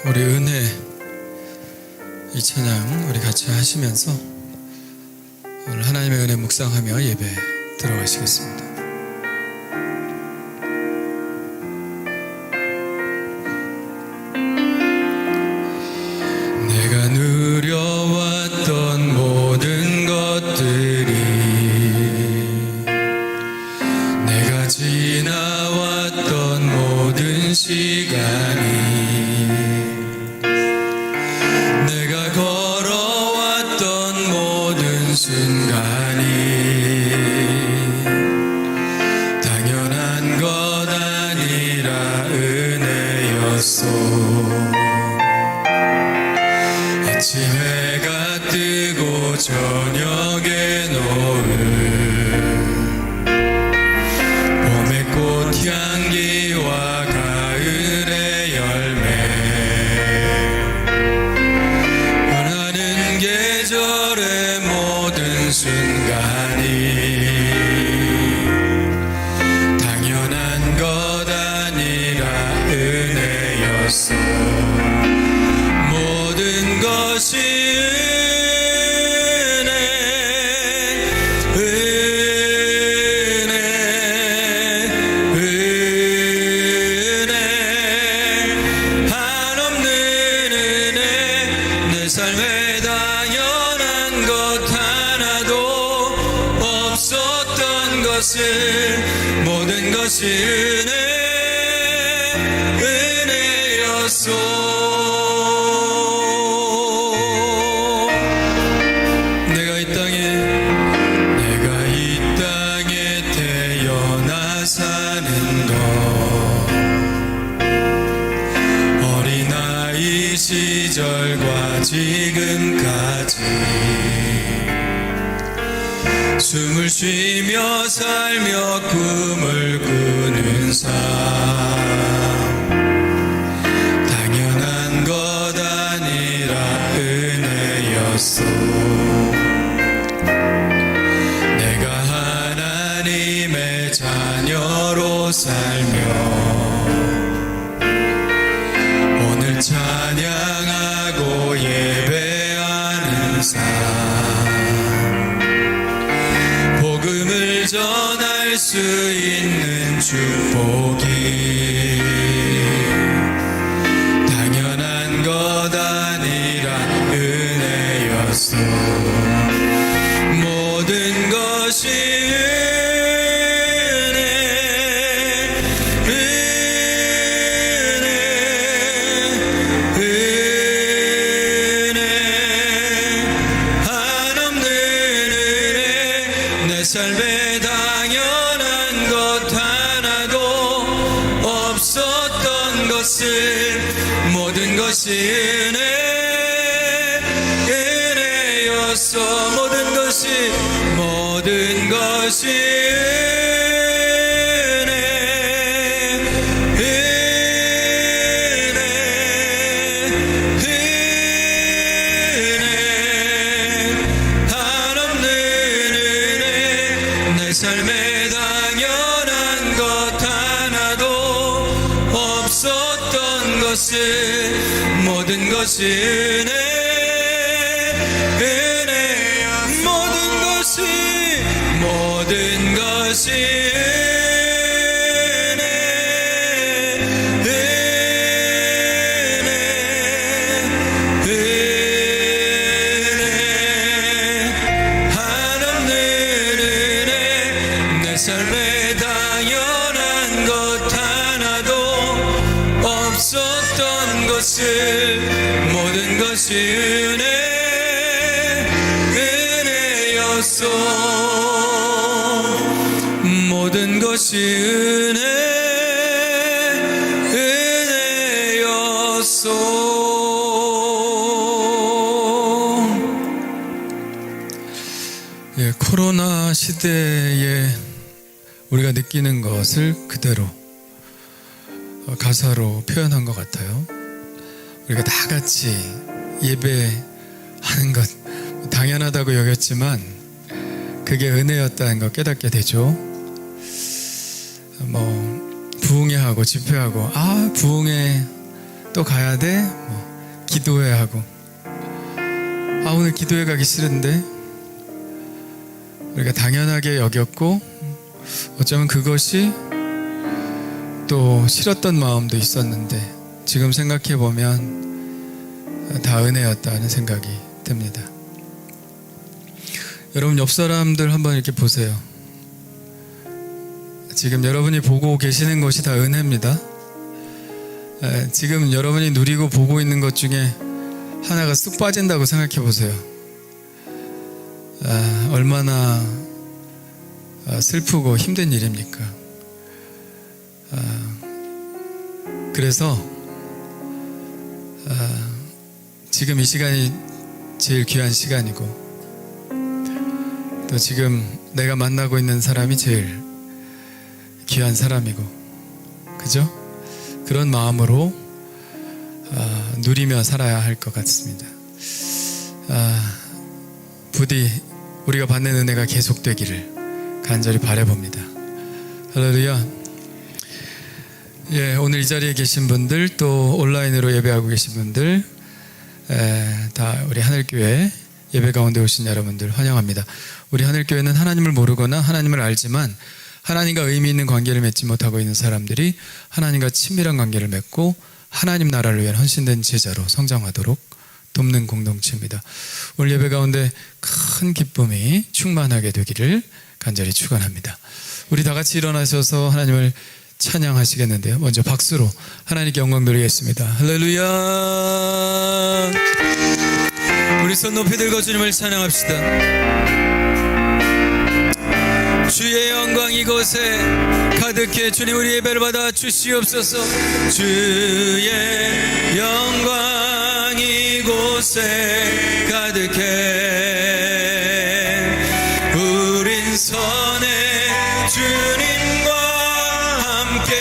우리 은혜 이 찬양 우리 같이 하시면서 오늘 하나님의 은혜 묵상하며 예배 들어가시겠습니다. 내가 누려왔던 모든 것들이 내가 지나왔던 모든 시간이 내가 걸어왔던 모든 순간이 당연한 것 아니라 은혜였소. 아침 해가 뜨고 저녁에 노을 봄의 꽃향기와 가을의 열매 변하는 계절의 모든 순간이 당연한 것 아니라 은혜였소. 모든 것이 은혜 한없는 은혜 내 삶에 당연한 것 하나도 없었던 것을 모든 것이 은혜였소. 내가 이 땅에 태어나 사는 것 어린아이 시절과 지금까지 숨을 쉬며 살며 꿈을 꾸는 삶 당연한 것 아니라 은혜였소. 내가 하나님의 자녀로 살며 오늘 찬양하고 예배하는 삶 복음을 전할 수 있는 축복이 당연한 것 아니라 은혜였소. 모든 것이 은혜 한없는 은혜 내 삶에 당연한 것 하나도 없었던 것을 모든 것이 은혜였소. 모든 것이 은혜 한없는 은혜 내 삶에 당연한 것 하나도 없었던 것을 모든 것이 은혜야. 모든 것이 은혜 한없는 은혜 내 삶에 당연한 것 하나도 없었던 것을 모든 것이 은혜였소. 모든 것이 은혜였소. 코로나 시대에 우리가 느끼는 것을 그대로 가사로 표현한 것 같아요. 우리가 다 같이 예배하는 것 당연하다고 여겼지만 그게 은혜였다는 걸 깨닫게 되죠. 부흥회하고 집회하고 부흥회 또 가야 돼? 기도해야 하고, 오늘 기도회 가기 싫은데, 우리가 당연하게 여겼고 어쩌면 그것이 또 싫었던 마음도 있었는데 지금 생각해 보면 다 은혜였다는 생각이 듭니다. 여러분, 옆 사람들 한번 이렇게 보세요. 지금 여러분이 보고 계시는 것이 다 은혜입니다. 지금 여러분이 누리고 보고 있는 것 중에 하나가 쑥 빠진다고 생각해 보세요. 얼마나 슬프고 힘든 일입니까? 그래서 지금 이 시간이 제일 귀한 시간이고, 또 지금 내가 만나고 있는 사람이 제일 귀한 사람이고, 그죠? 그런 마음으로 누리며 살아야 할 것 같습니다. 부디 우리가 받는 은혜가 계속되기를 간절히 바라봅니다. 할렐루야. 오늘 이 자리에 계신 분들, 또 온라인으로 예배하고 계신 분들, 다 우리 하늘교회 예배 가운데 오신 여러분들 환영합니다. 우리 하늘교회는 하나님을 모르거나 하나님을 알지만 하나님과 의미 있는 관계를 맺지 못하고 있는 사람들이 하나님과 친밀한 관계를 맺고 하나님 나라를 위한 헌신된 제자로 성장하도록 돕는 공동체입니다. 오늘 예배 가운데 큰 기쁨이 충만하게 되기를 간절히 축원합니다. 우리 다 같이 일어나셔서 하나님을 찬양하시겠는데요. 먼저 박수로 하나님께 영광 드리겠습니다. 할렐루야. 우리 손 높이 들고 주님을 찬양합시다. 주의 영광 이곳에 가득해. 주님, 우리 예배를 받아 주시옵소서. 주의 영광 이곳에 가득해. 우린 선의 주님과 함께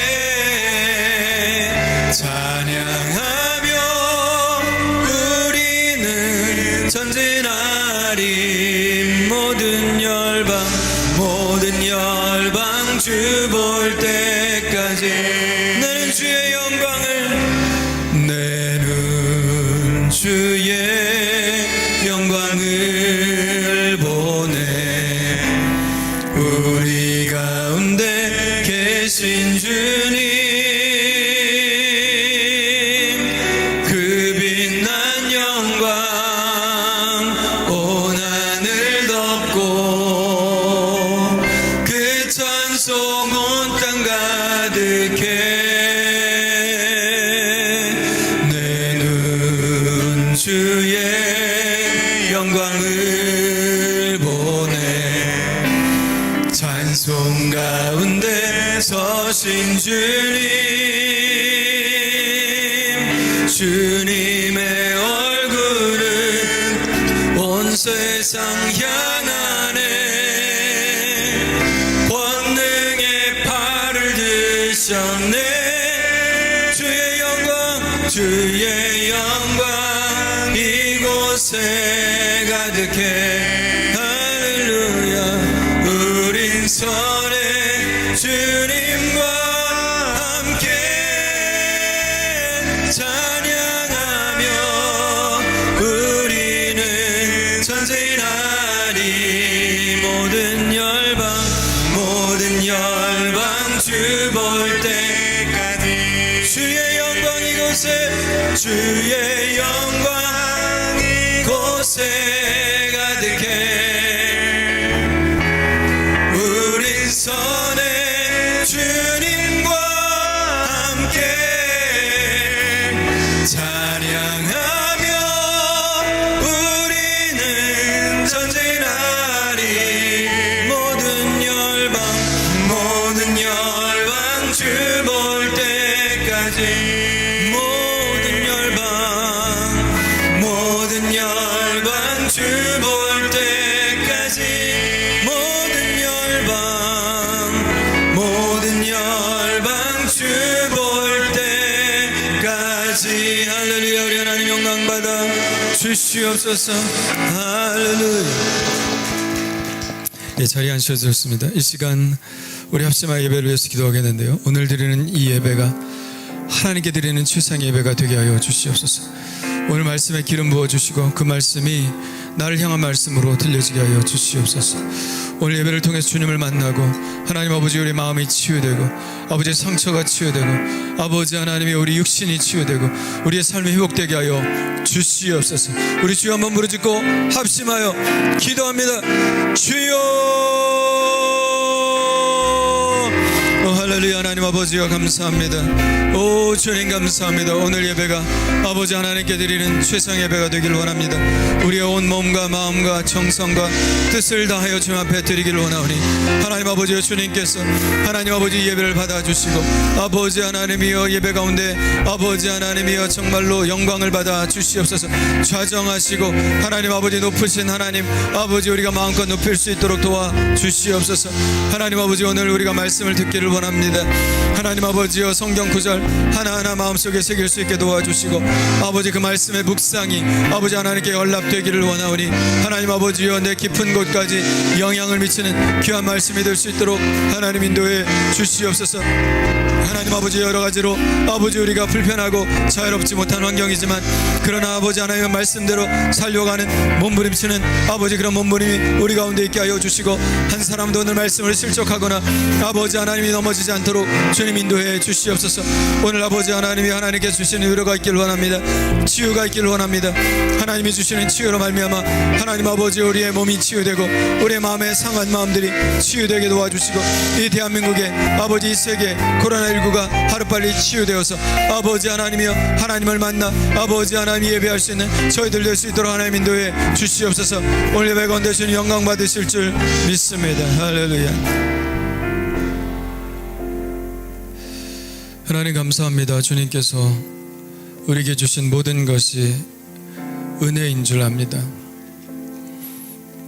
찬양하며 우리는 전진하리. 모든 열방 주 볼 때까지 나는 주의 영광을 보내. 우리 가운데 계신 주님, 그 빛난 영광 온 하늘 덮고 그 찬송 온 땅 가득해. 내 눈 주의 영광을 보내. 찬송 가운데 서신 주님의 얼굴은 온 세상 향하네. 권능의 팔을 드셨네. 주의 영광 이곳에 가득해. 할렐루야. 우린 선의 주님과 함께 찬양하며 우리는 전진하리. 모든 열방 주 볼 때까지. 주의 영광 이곳에 가득해. 우린 선의 주님과 함께 찬양하며 우리는 전진하리. 모든 열방 주 볼 때까지. 모든 열방 주 볼 때까지. 모든 열방 주 볼 때까지. 할렐루야. 우리 하나님 영광 받아 주시옵소서. 할렐루야. 자리에 앉으셔도 좋습니다. 이 시간 우리 합심하여 예배를 위해서 기도하겠는데요, 오늘 드리는 이 예배가 하나님께 드리는 최상의 예배가 되게 하여 주시옵소서. 오늘 말씀에 기름 부어주시고 그 말씀이 나를 향한 말씀으로 들려지게 하여 주시옵소서. 오늘 예배를 통해서 주님을 만나고 하나님 아버지 우리 마음이 치유되고 아버지 상처가 치유되고 아버지 하나님이 우리 육신이 치유되고 우리의 삶이 회복되게 하여 주시옵소서. 우리 주여 한번 부르짖고 합심하여 기도합니다. 주여. 할렐루야. 하나님 아버지여 감사합니다. 오 주님 감사합니다. 오늘 예배가 아버지 하나님께 드리는 최상의 예배가 되길 원합니다. 우리의 온 몸과 마음과 정성과 뜻을 다하여 주님 앞에 드리기를 원하오니 하나님 아버지여 주님께서 하나님 아버지 예배를 받아주시고 아버지 하나님이여 예배 가운데 아버지 하나님이여 정말로 영광을 받아 주시옵소서. 좌정하시고 하나님 아버지 높으신 하나님 아버지 우리가 마음껏 높일 수 있도록 도와주시옵소서. 하나님 아버지 오늘 우리가 말씀을 듣기를 원합니다. 하나님 아버지여 성경 구절 하나하나 마음속에 새길 수 있게 도와주시고 아버지 그 말씀의 묵상이 아버지 하나님께 연락되기를 원하오니 하나님 아버지여 내 깊은 곳까지 영향을 미치는 귀한 말씀이 될 수 있도록 하나님 인도해 주시옵소서. 하나님 아버지 여러 가지로 아버지 우리가 불편하고 자유롭지 못한 환경이지만 그러나 아버지 하나님의 말씀대로 살려가는 몸부림치는 아버지 그런 몸부림이 우리 가운데 있게 하여 주시고 한 사람도 오늘 말씀을 실족하거나 아버지 하나님이 넘어지지 않도록 주님 인도해 주시옵소서. 오늘 아버지 하나님이 하나님께 주시는 위로가 있기를 원합니다. 치유가 있기를 원합니다. 하나님이 주시는 치유로 말미암아 하나님 아버지 우리의 몸이 치유되고 우리의 마음에 상한 마음들이 치유되게 도와주시고 이 대한민국의 아버지 이 세계 코로나19가 하루빨리 치유되어서 아버지 하나님이여 하나님을 만나 아버지 하나님이 예배할 수 있는 저희들 될 수 있도록 하나님 인도해 주시옵소서. 오늘 예배 가운데 주님 영광 받으실 줄 믿습니다. 할렐루야. 하나님 감사합니다. 주님께서 우리에게 주신 모든 것이 은혜인 줄 압니다.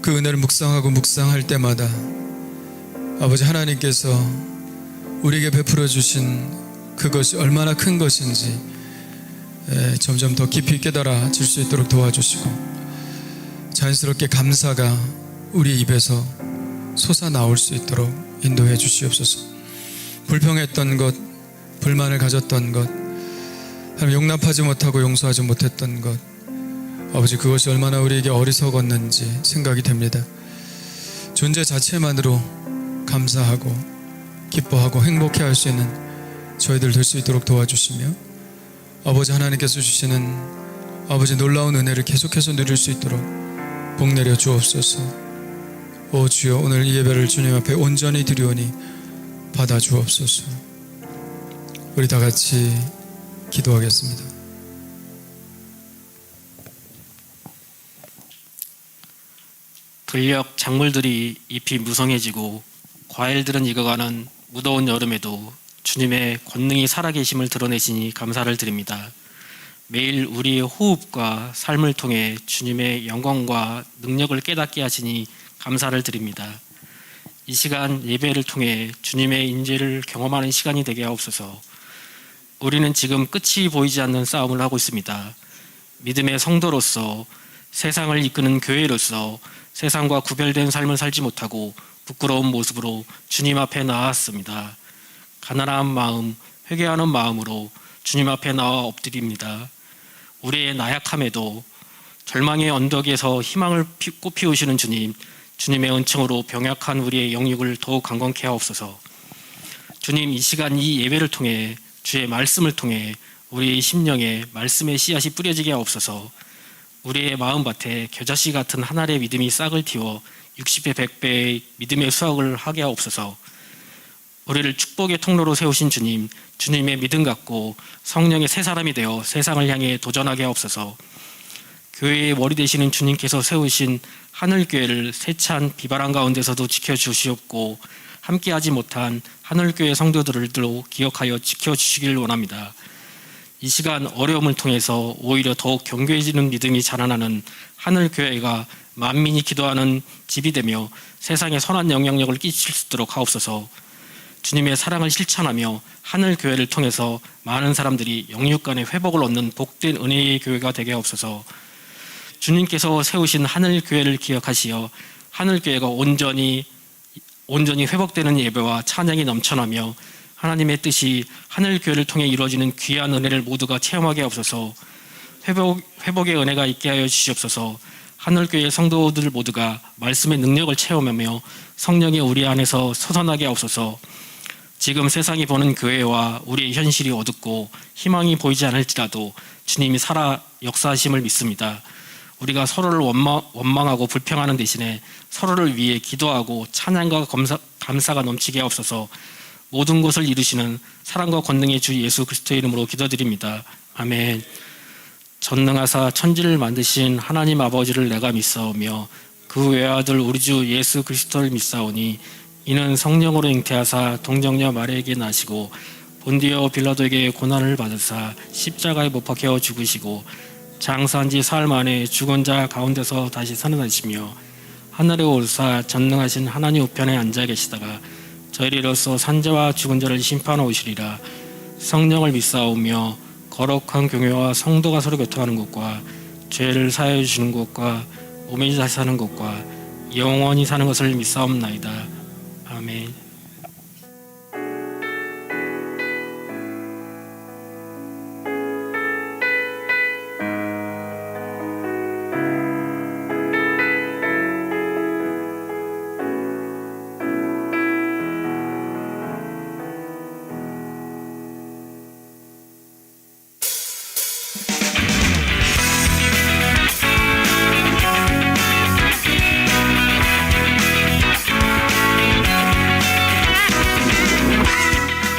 그 은혜를 묵상할 때마다 아버지 하나님께서 우리에게 베풀어 주신 그것이 얼마나 큰 것인지 점점 더 깊이 깨달아질 수 있도록 도와주시고 자연스럽게 감사가 우리 입에서 솟아나올 수 있도록 인도해 주시옵소서. 불평했던 것, 불만을 가졌던 것, 용납하지 못하고 용서하지 못했던 것, 아버지 그것이 얼마나 우리에게 어리석었는지 생각이 됩니다. 존재 자체만으로 감사하고 기뻐하고 행복해할 수 있는 저희들 될 수 있도록 도와주시며 아버지 하나님께서 주시는 아버지 놀라운 은혜를 계속해서 누릴 수 있도록 복 내려 주옵소서. 오 주여 오늘 이 예배를 주님 앞에 온전히 드리오니 받아 주옵소서. 우리 다 같이 기도하겠습니다. 들녘 작물들이 잎이 무성해지고 과일들은 익어가는 무더운 여름에도 주님의 권능이 살아계심을 드러내시니 감사를 드립니다. 매일 우리의 호흡과 삶을 통해 주님의 영광과 능력을 깨닫게 하시니 감사를 드립니다. 이 시간 예배를 통해 주님의 인재를 경험하는 시간이 되게 하옵소서. 우리는 지금 끝이 보이지 않는 싸움을 하고 있습니다. 믿음의 성도로서 세상을 이끄는 교회로서 세상과 구별된 삶을 살지 못하고 부끄러운 모습으로 주님 앞에 나왔습니다. 가난한 마음, 회개하는 마음으로 주님 앞에 나와 엎드립니다. 우리의 나약함에도 절망의 언덕에서 희망을 꽃피우시는 주님, 주님의 은총으로 병약한 우리의 영육을 더욱 강건케 하옵소서. 주님, 이 시간 이 예배를 통해 주의 말씀을 통해 우리의 심령에 말씀의 씨앗이 뿌려지게 하옵소서. 우리의 마음밭에 겨자씨 같은 한 알의 믿음이 싹을 틔워 60배 100배의 믿음의 수확을 하게 하옵소서. 우리를 축복의 통로로 세우신 주님, 주님의 믿음 갖고 성령의 새 사람이 되어 세상을 향해 도전하게 하옵소서. 교회의 머리 되시는 주님께서 세우신 하늘교회를 세찬 비바람 가운데서도 지켜주시옵고 함께하지 못한 하늘교회 성도들도 기억하여 지켜주시길 원합니다. 이 시간 어려움을 통해서 오히려 더욱 견고해지는 믿음이 자라나는 하늘교회가 만민이 기도하는 집이 되며 세상에 선한 영향력을 끼칠 수 있도록 하옵소서. 주님의 사랑을 실천하며 하늘교회를 통해서 많은 사람들이 영육 간의 회복을 얻는 복된 은혜의 교회가 되게 하옵소서. 주님께서 세우신 하늘교회를 기억하시어 하늘교회가 온전히 회복되는 예배와 찬양이 넘쳐나며 하나님의 뜻이 하늘교회를 통해 이루어지는 귀한 은혜를 모두가 체험하게 하옵소서. 회복의 은혜가 있게 하여 주시옵소서. 하늘교회 성도들 모두가 말씀의 능력을 체험하며 성령이 우리 안에서 솟아나게 하옵소서. 지금 세상이 보는 교회와 우리의 현실이 어둡고 희망이 보이지 않을지라도 주님이 살아 역사하심을 믿습니다. 우리가 서로를 원망하고 불평하는 대신에 서로를 위해 기도하고 찬양과 감사가 넘치게 하옵소서. 모든 것을 이루시는 사랑과 권능의 주 예수 그리스도의 이름으로 기도드립니다. 아멘. 전능하사 천지를 만드신 하나님 아버지를 내가 믿사오며 그 외아들 우리 주 예수 그리스도를 믿사오니 이는 성령으로 잉태하사 동정녀 마리아에게 나시고 본디오 빌라도에게 고난을 받으사 십자가에 못 박혀 죽으시고 장사한 지 사흘 만에 죽은 자 가운데서 다시 살아나시며 하늘에 오르사 전능하신 하나님 우편에 앉아 계시다가 저희로서 산자와 죽은 자를 심판하오시리라. 성령을 믿사오며 거룩한 교회와 성도가 서로 교통하는 것과 죄를 사하여 주시는 것과 몸에 다시 사는 것과 영원히 사는 것을 믿사옵나이다. 아멘.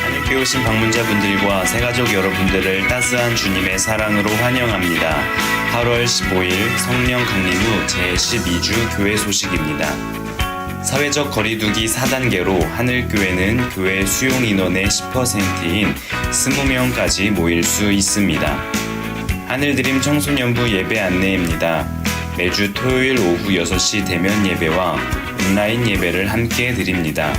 하늘교회 오신 방문자분들과 새가족 여러분들을 따스한 주님의 사랑으로 환영합니다. 8월 15일 성령 강림 후 제12주 교회 소식입니다. 사회적 거리두기 4단계로 하늘교회는 교회 수용 인원의 10%인 20명까지 모일 수 있습니다. 하늘드림 청소년부 예배 안내입니다. 매주 토요일 오후 6시 대면 예배와 온라인 예배를 함께 드립니다.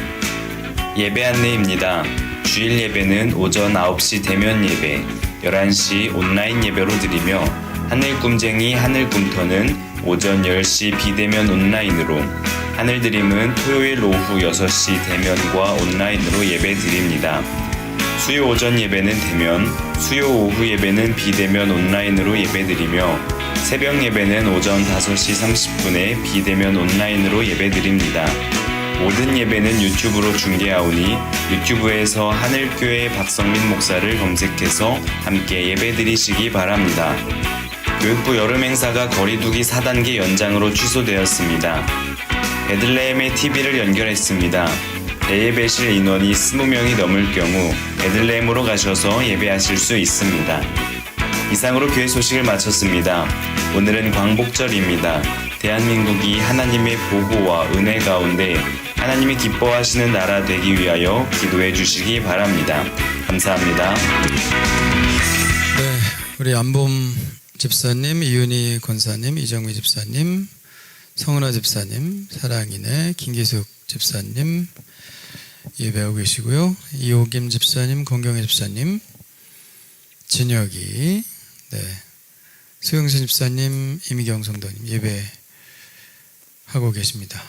예배 안내입니다. 주일 예배는 오전 9시 대면 예배, 11시 온라인 예배로 드리며 하늘꿈쟁이 하늘꿈터는 오전 10시 비대면 온라인으로, 하늘드림은 토요일 오후 6시 대면과 온라인으로 예배 드립니다. 수요 오전 예배는 대면, 수요 오후 예배는 비대면 온라인으로 예배 드리며 새벽 예배는 오전 5시 30분에 비대면 온라인으로 예배 드립니다. 모든 예배는 유튜브로 중계하오니 유튜브에서 하늘교회 박성민 목사를 검색해서 함께 예배 드리시기 바랍니다. 교육부 여름 행사가 거리두기 4단계 연장으로 취소되었습니다. 베들레헴의 TV를 연결했습니다. 대예배실 인원이 20명이 넘을 경우 베들레헴으로 가셔서 예배하실 수 있습니다. 이상으로 교회 소식을 마쳤습니다. 오늘은 광복절입니다. 대한민국이 하나님의 보호와 은혜 가운데 하나님이 기뻐하시는 나라 되기 위하여 기도해 주시기 바랍니다. 감사합니다. 네, 우리 안봄 집사님, 이윤희 권사님, 이정미 집사님, 성은아 집사님, 사랑이네, 김기숙 집사님 예배하고 계시고요. 이호김 집사님, 권경혜 집사님, 진혁이, 수영신 집사님, 이미경 성도님 예배하고 계십니다.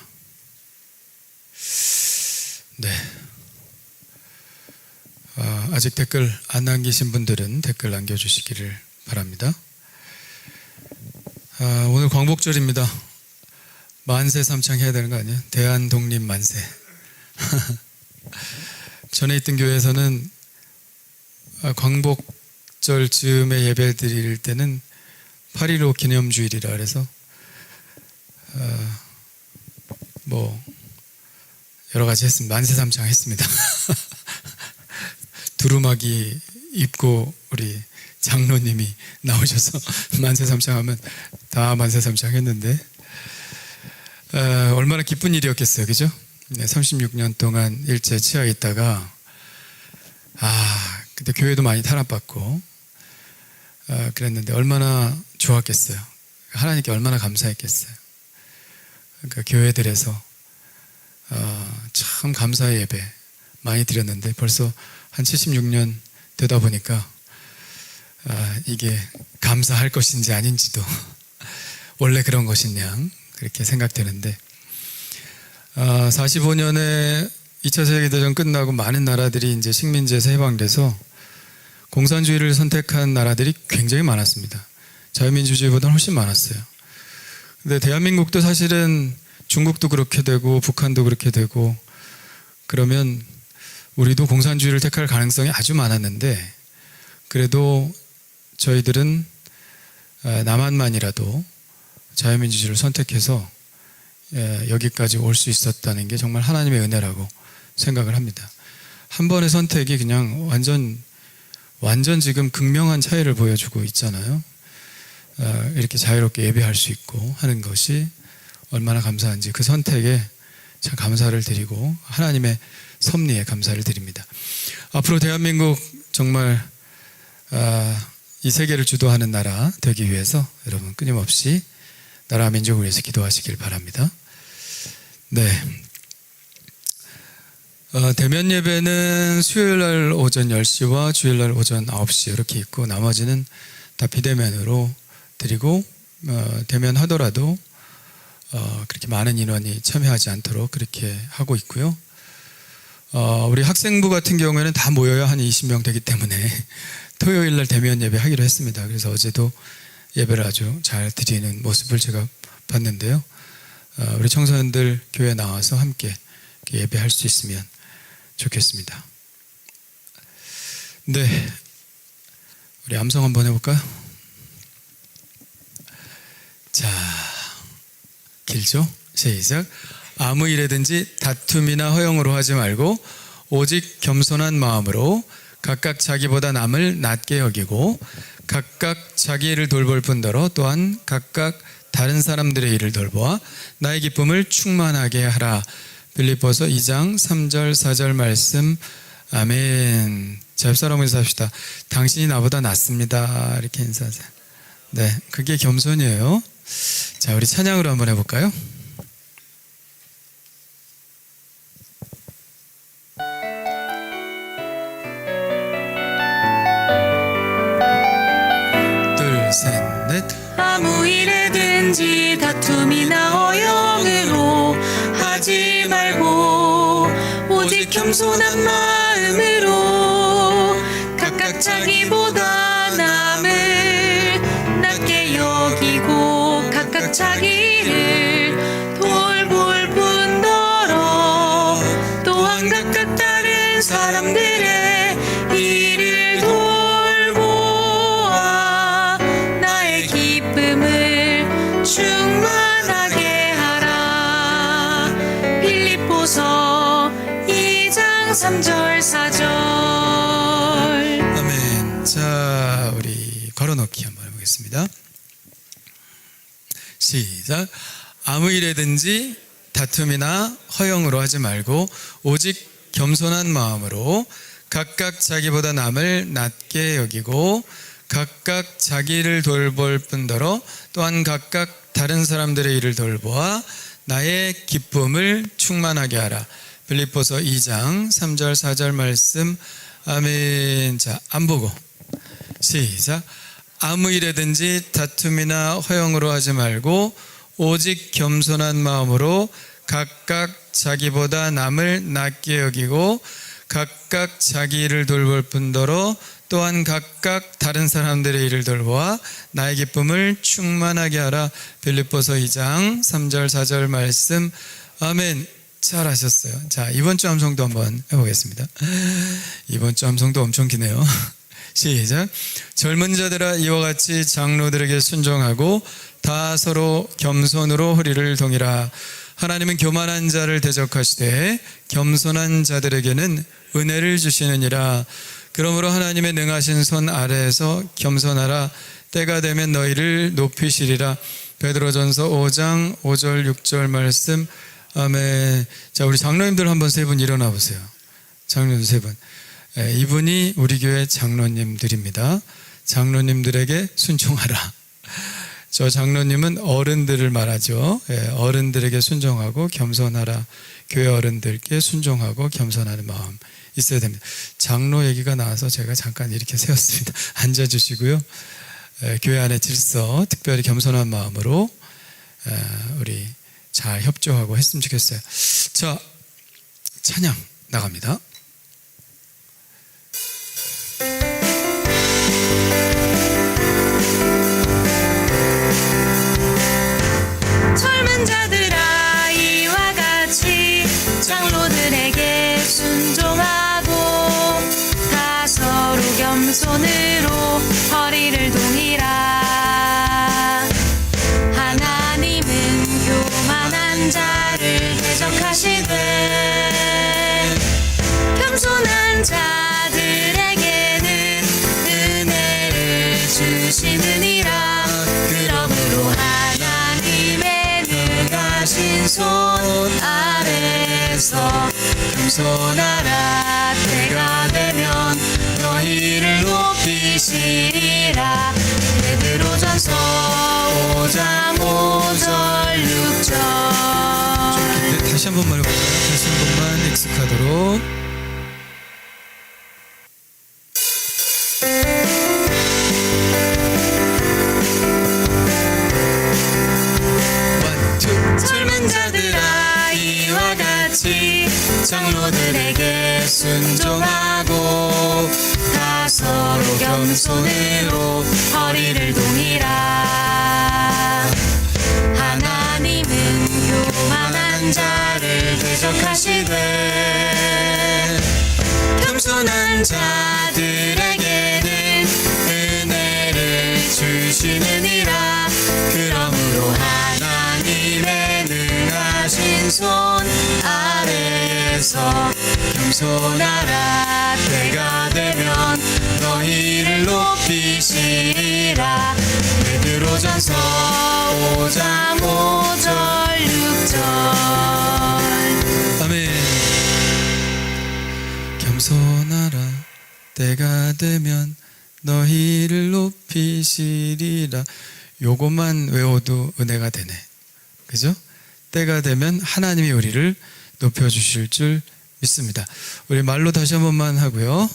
네. 아직 댓글 안 남기신 분들은 댓글 남겨주시기를 바랍니다. 오늘 광복절입니다. 만세 삼창 해야 되는 거 아니에요? 대한독립 만세. 전에 있던 교회에서는 광복절 즈음에 예배 드릴 때는 8.15 기념주일이라 그래서 여러 가지 했습니다. 만세 삼창 했습니다. 두루마기 입고 우리 장로님이 나오셔서 만세 삼창하면 다 만세 삼창 했는데 얼마나 기쁜 일이었겠어요, 그죠? 36년 동안 일제 치하에 있다가 근데 교회도 많이 탄압받고 그랬는데 얼마나 좋았겠어요. 하나님께 얼마나 감사했겠어요. 그러니까 교회들에서 참 감사의 예배 많이 드렸는데 벌써 한 76년 되다 보니까 이게 감사할 것인지 아닌지도 원래 그런 것이냐 그렇게 생각되는데 45년의 2차 세계대전 끝나고 많은 나라들이 이제 식민지에서 해방돼서 공산주의를 선택한 나라들이 굉장히 많았습니다. 자유민주주의보다는 훨씬 많았어요. 근데 대한민국도 사실은 중국도 그렇게 되고 북한도 그렇게 되고 그러면 우리도 공산주의를 택할 가능성이 아주 많았는데 그래도 저희들은 남한만이라도 자유민주주의를 선택해서 여기까지 올 수 있었다는 게 정말 하나님의 은혜라고 생각을 합니다. 한 번의 선택이 그냥 완전 지금 극명한 차이를 보여주고 있잖아요. 이렇게 자유롭게 예배할 수 있고 하는 것이 얼마나 감사한지 그 선택에 참 감사를 드리고 하나님의 섭리에 감사를 드립니다. 앞으로 대한민국 정말 이 세계를 주도하는 나라 되기 위해서 여러분 끊임없이 나라 민족을 위해서 기도하시길 바랍니다. 네. 대면 예배는 수요일 날 오전 10시와 주일 날 오전 9시 이렇게 있고 나머지는 다 비대면으로 드리고 대면하더라도 그렇게 많은 인원이 참여하지 않도록 그렇게 하고 있고요. 우리 학생부 같은 경우에는 다 모여야 한 20명 되기 때문에 토요일 날 대면 예배 하기로 했습니다. 그래서 어제도 예배를 아주 잘 드리는 모습을 제가 봤는데요. 우리 청소년들 교회 나와서 함께 예배할 수 있으면 좋겠습니다. 네, 우리 암송 한번 해볼까요? 자, 길죠? 시작. 아무 일에든지 다툼이나 허영으로 하지 말고 오직 겸손한 마음으로 각각 자기보다 남을 낮게 여기고 각각 자기 일을 돌볼 뿐더러 또한 각각 다른 사람들의 일을 돌보아 나의 기쁨을 충만하게 하라. 빌립보서 2장 3절 4절 말씀. 아멘. 자, 옆사람을 인사합시다. 당신이 나보다 낫습니다. 이렇게 인사하세요. 네, 그게 겸손이에요. 자, 우리 찬양으로 한번 해볼까요? 둘, 셋, 넷. 아무 일에든지 다툼이나 허영으로 하지 말고 오직 겸손한 마음으로 각각 자기보다 남을 낮게 여기고 각각 자기를 돌볼 뿐더러 또한 각각 다른 사람들의 일을 돌보아 나의 기쁨을 충만하게 하라. 빌립보서 2장 3절 4절. 아멘. 자, 우리 걸어놓기 한번 해보겠습니다. 시작. 아무 일에든지 다툼이나 허영으로 하지 말고 오직 겸손한 마음으로 각각 자기보다 남을 낮게 여기고 각각 자기를 돌볼 뿐더러 또한 각각 다른 사람들의 일을 돌보아 나의 기쁨을 충만하게 하라. 빌립보서 2장 3절 4절 말씀. 아멘. 자, 안 보고 시작. 아무 일에든지 다툼이나 허영으로 하지 말고 오직 겸손한 마음으로 각각 자기보다 남을 낮게 여기고 각각 자기 일을 돌볼 뿐더러 또한 각각 다른 사람들의 일을 돌보아 나의 기쁨을 충만하게 하라. 빌립보서 2장 3절 4절 말씀. 아멘. 잘하셨어요. 자, 이번 주 암송도 한번 해보겠습니다. 이번 주 암송도 엄청 기네요. 시작. 젊은 자들아 이와 같이 장로들에게 순종하고 다 서로 겸손으로 허리를 동이라. 하나님은 교만한 자를 대적하시되 겸손한 자들에게는 은혜를 주시느니라. 그러므로 하나님의 능하신 손 아래에서 겸손하라. 때가 되면 너희를 높이시리라. 베드로전서 5장 5절 6절 말씀. 아멘. 자, 우리 장로님들 한번 세 분 일어나 보세요. 장로님들 세 분. 이분이 우리 교회 장로님들입니다. 장로님들에게 순종하라. 저 장로님은 어른들을 말하죠. 어른들에게 순종하고 겸손하라. 교회 어른들께 순종하고 겸손하는 마음 있어야 됩니다. 장로 얘기가 나와서 제가 잠깐 이렇게 세웠습니다. 앉아주시고요. 교회 안의 질서, 특별히 겸손한 마음으로 우리 잘 협조하고 했으면 좋겠어요. 자, 찬양. 나갑니다. 젊은 자들아 이와 같이 장로들에게 순종하고 다 서로 겸손으로 허리를 동이라. 하나님은 교만한 자를 대적하시되 겸손한 자들에게는 은혜를 주시느니라. 그러므로 하나님의 능하신 손 아래에서 겸손하라. 때가 되면 너희를 높이시리라. 베드로전서 5장 5절 6절. 네, 다시 한 번만 해볼까요? 다시 한 번만 익숙하도록. 젊은 자들아 이와 같이 장로들에게 순종하고 다 서로 겸손으로 허리를 동이라. 하나님은 교만한 자를 대적하시되 겸손한 자들에게는 은혜를 주시느니라. 그러므로 하나님의 능하신 손 아래에서 겸손하라. 때가 되면 너희를 높이시리라. 베드로전서 5장 5절 6절. 아멘. 겸손하라. 때가 되면 너희를 높이시리라. 요것만 외워도 은혜가 되네. 그죠? 때가 되면 하나님이 우리를 높여주실 줄 믿습니다. 우리 말로 다시 한 번만 하고요.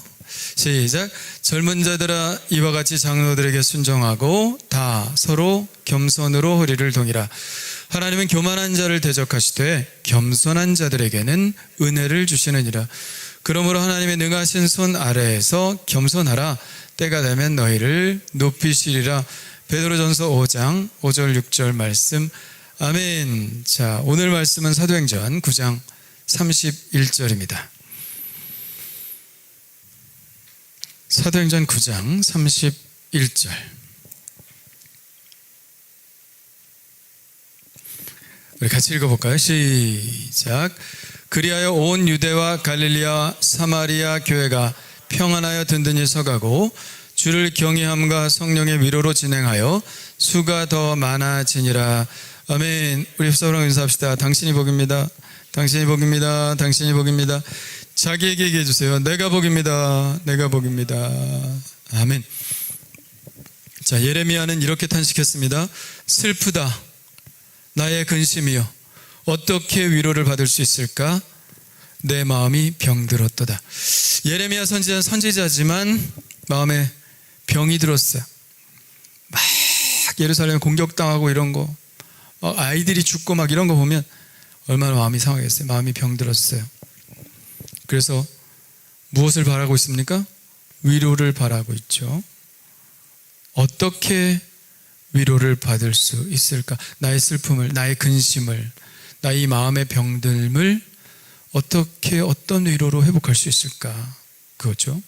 시작. 젊은 자들아 이와 같이 장로들에게 순종하고 다 서로 겸손으로 허리를 동이라. 하나님은 교만한 자를 대적하시되 겸손한 자들에게는 은혜를 주시느니라. 그러므로 하나님의 능하신 손 아래에서 겸손하라. 때가 되면 너희를 높이시리라. 베드로전서 5장 5절 6절 말씀. 아멘. 자, 오늘 말씀은 사도행전 9장 31절입니다. 사도행전 9장 31절. 우리 같이 읽어볼까요? 시작. 그리하여 온 유대와 갈릴리와 사마리아 교회가 평안하여 든든히 서가고 주를 경외함과 성령의 위로로 진행하여 수가 더 많아지니라. 아멘. 우리 서로랑 인사합시다. 당신이 복입니다. 당신이 복입니다. 당신이 복입니다. 자기에게 얘기해 주세요. 내가 복입니다. 내가 복입니다. 아멘. 자, 예레미야는 이렇게 탄식했습니다. 슬프다. 나의 근심이여. 어떻게 위로를 받을 수 있을까? 내 마음이 병들었도다. 예레미야 선지자는 선지자지만 마음에 병이 들었어요. 막 예루살렘 공격당하고 이런 거, 아이들이 죽고 막 이런 거 보면 얼마나 마음이 상하겠어요. 마음이 병들었어요. 그래서 무엇을 바라고 있습니까? 위로를 바라고 있죠. 어떻게 위로를 받을 수 있을까? 나의 슬픔을, 나의 근심을, 나의 마음의 병듦을 어떻게 어떤 위로로 회복할 수 있을까? 그거죠.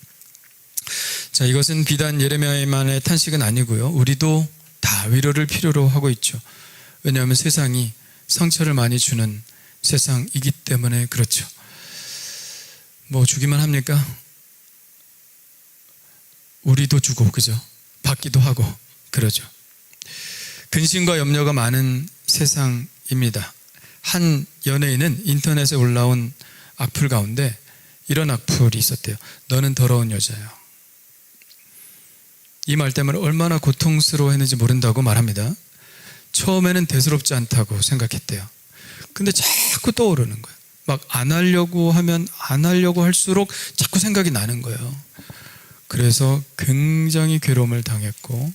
자, 이것은 비단 예레미야만의 탄식은 아니고요. 우리도 다 위로를 필요로 하고 있죠. 왜냐하면 세상이 상처를 많이 주는 세상이기 때문에 그렇죠. 뭐 주기만 합니까? 우리도 주고, 그죠? 받기도 하고 그러죠. 근심과 염려가 많은 세상입니다. 한 연예인은 인터넷에 올라온 악플 가운데 이런 악플이 있었대요. 너는 더러운 여자예요. 이 말 때문에 얼마나 고통스러워했는지 모른다고 말합니다. 처음에는 대수롭지 않다고 생각했대요. 근데 자꾸 떠오르는 거예요. 막 안 하려고 하면 안 하려고 할수록 자꾸 생각이 나는 거예요. 그래서 굉장히 괴로움을 당했고,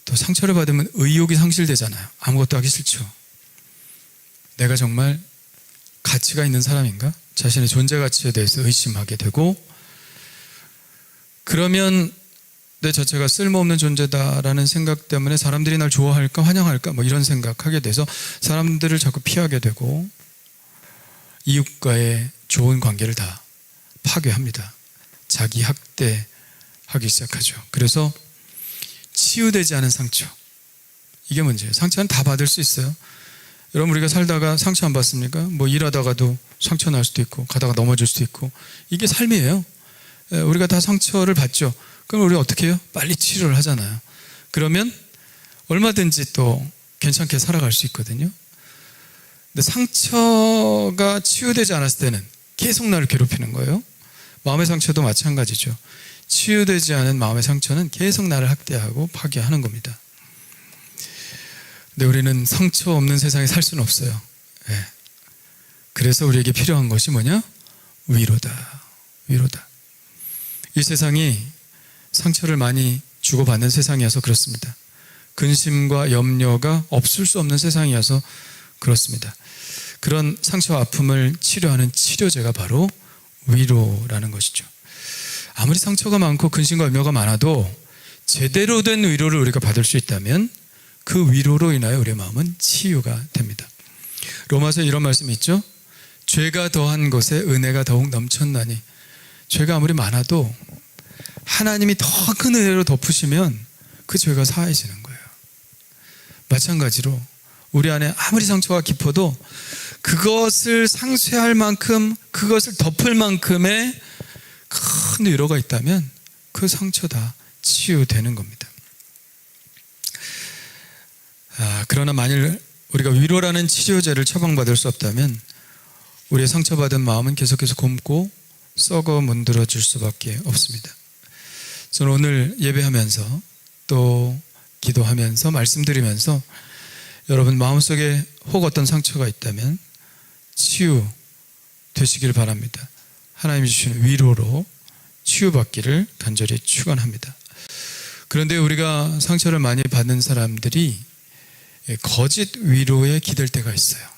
또 상처를 받으면 의욕이 상실되잖아요. 아무것도 하기 싫죠. 내가 정말 가치가 있는 사람인가? 자신의 존재 가치에 대해서 의심하게 되고, 그러면 내 자체가 쓸모없는 존재다라는 생각 때문에 사람들이 날 좋아할까 환영할까 뭐 이런 생각하게 돼서 사람들을 자꾸 피하게 되고, 이웃과의 좋은 관계를 다 파괴합니다. 자기 학대하기 시작하죠. 그래서 치유되지 않은 상처, 이게 문제예요. 상처는 다 받을 수 있어요. 여러분, 우리가 살다가 상처 안 받습니까? 뭐 일하다가도 상처 날 수도 있고, 가다가 넘어질 수도 있고, 이게 삶이에요. 우리가 다 상처를 받죠. 그럼 우리 어떻게 해요? 빨리 치료를 하잖아요. 그러면 얼마든지 또 괜찮게 살아갈 수 있거든요. 근데 상처가 치유되지 않았을 때는 계속 나를 괴롭히는 거예요. 마음의 상처도 마찬가지죠. 치유되지 않은 마음의 상처는 계속 나를 학대하고 파괴하는 겁니다. 근데 우리는 상처 없는 세상에 살 수는 없어요. 네. 그래서 우리에게 필요한 것이 뭐냐? 위로다. 위로다. 이 세상이 상처를 많이 주고받는 세상이어서 그렇습니다. 근심과 염려가 없을 수 없는 세상이어서 그렇습니다. 그런 상처와 아픔을 치료하는 치료제가 바로 위로라는 것이죠. 아무리 상처가 많고 근심과 염려가 많아도 제대로 된 위로를 우리가 받을 수 있다면 그 위로로 인하여 우리의 마음은 치유가 됩니다. 로마서에 이런 말씀이 있죠. 죄가 더한 것에 은혜가 더욱 넘쳤나니. 죄가 아무리 많아도 하나님이 더 큰 은혜로 덮으시면 그 죄가 사해지는 거예요. 마찬가지로 우리 안에 아무리 상처가 깊어도 그것을 상쇄할 만큼, 그것을 덮을 만큼의 큰 위로가 있다면 그 상처 다 치유되는 겁니다. 그러나 만일 우리가 위로라는 치료제를 처방받을 수 없다면 우리의 상처받은 마음은 계속해서 곪고 썩어 문드러질 수밖에 없습니다. 저는 오늘 예배하면서 또 기도하면서 말씀드리면서 여러분 마음속에 혹 어떤 상처가 있다면 치유되시길 바랍니다. 하나님이 주시는 위로로 치유받기를 간절히 축원합니다. 그런데 우리가 상처를 많이 받는 사람들이 거짓 위로에 기댈 때가 있어요.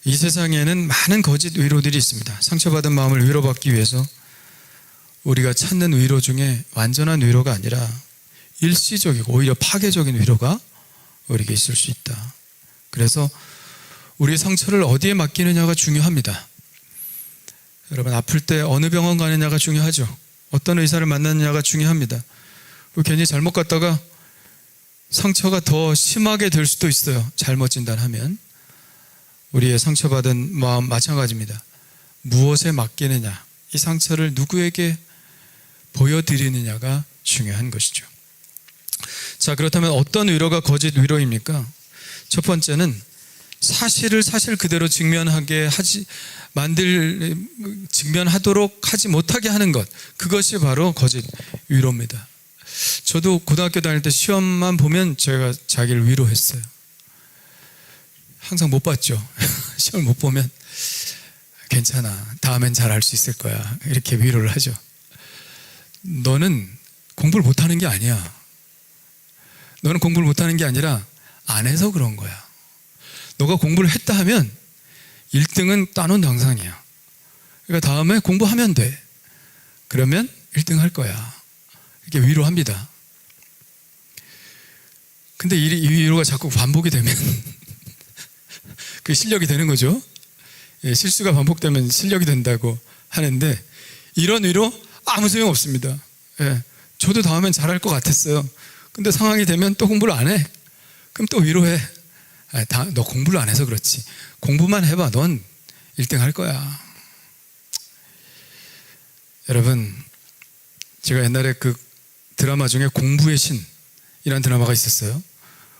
이 세상에는 많은 거짓 위로들이 있습니다. 상처받은 마음을 위로받기 위해서 우리가 찾는 위로 중에 완전한 위로가 아니라 일시적이고 오히려 파괴적인 위로가 우리에게 있을 수 있다. 그래서 우리의 상처를 어디에 맡기느냐가 중요합니다. 여러분, 아플 때 어느 병원 가느냐가 중요하죠. 어떤 의사를 만나느냐가 중요합니다. 괜히 잘못 갔다가 상처가 더 심하게 될 수도 있어요. 잘못 진단하면. 우리의 상처받은 마음 마찬가지입니다. 무엇에 맡기느냐, 이 상처를 누구에게 보여드리느냐가 중요한 것이죠. 자, 그렇다면 어떤 위로가 거짓 위로입니까? 첫 번째는 사실을 사실 그대로 직면하도록 하지 못하게 하는 것, 그것이 바로 거짓 위로입니다. 저도 고등학교 다닐 때 시험만 보면 제가 자기를 위로했어요. 항상 못 봤죠. 시험을 못 보면 괜찮아, 다음엔 잘 할 수 있을 거야, 이렇게 위로를 하죠. 너는 공부를 못하는 게 아니야. 너는 공부를 못하는 게 아니라 안 해서 그런 거야. 너가 공부를 했다 하면 1등은 따놓은 당상이야. 그러니까 다음에 공부하면 돼. 그러면 1등 할 거야. 이렇게 위로합니다. 근데 이 위로가 자꾸 반복이 되면 그 실력이 되는 거죠. 실수가 반복되면 실력이 된다고 하는데, 이런 위로 아무 소용 없습니다. 저도 다음엔 잘할 것 같았어요. 근데 상황이 되면 또 공부를 안 해. 그럼 또 위로해. 너 공부를 안 해서 그렇지. 공부만 해봐. 넌 1등 할 거야. 여러분, 제가 옛날에 그 드라마 중에 공부의 신이라는 드라마가 있었어요.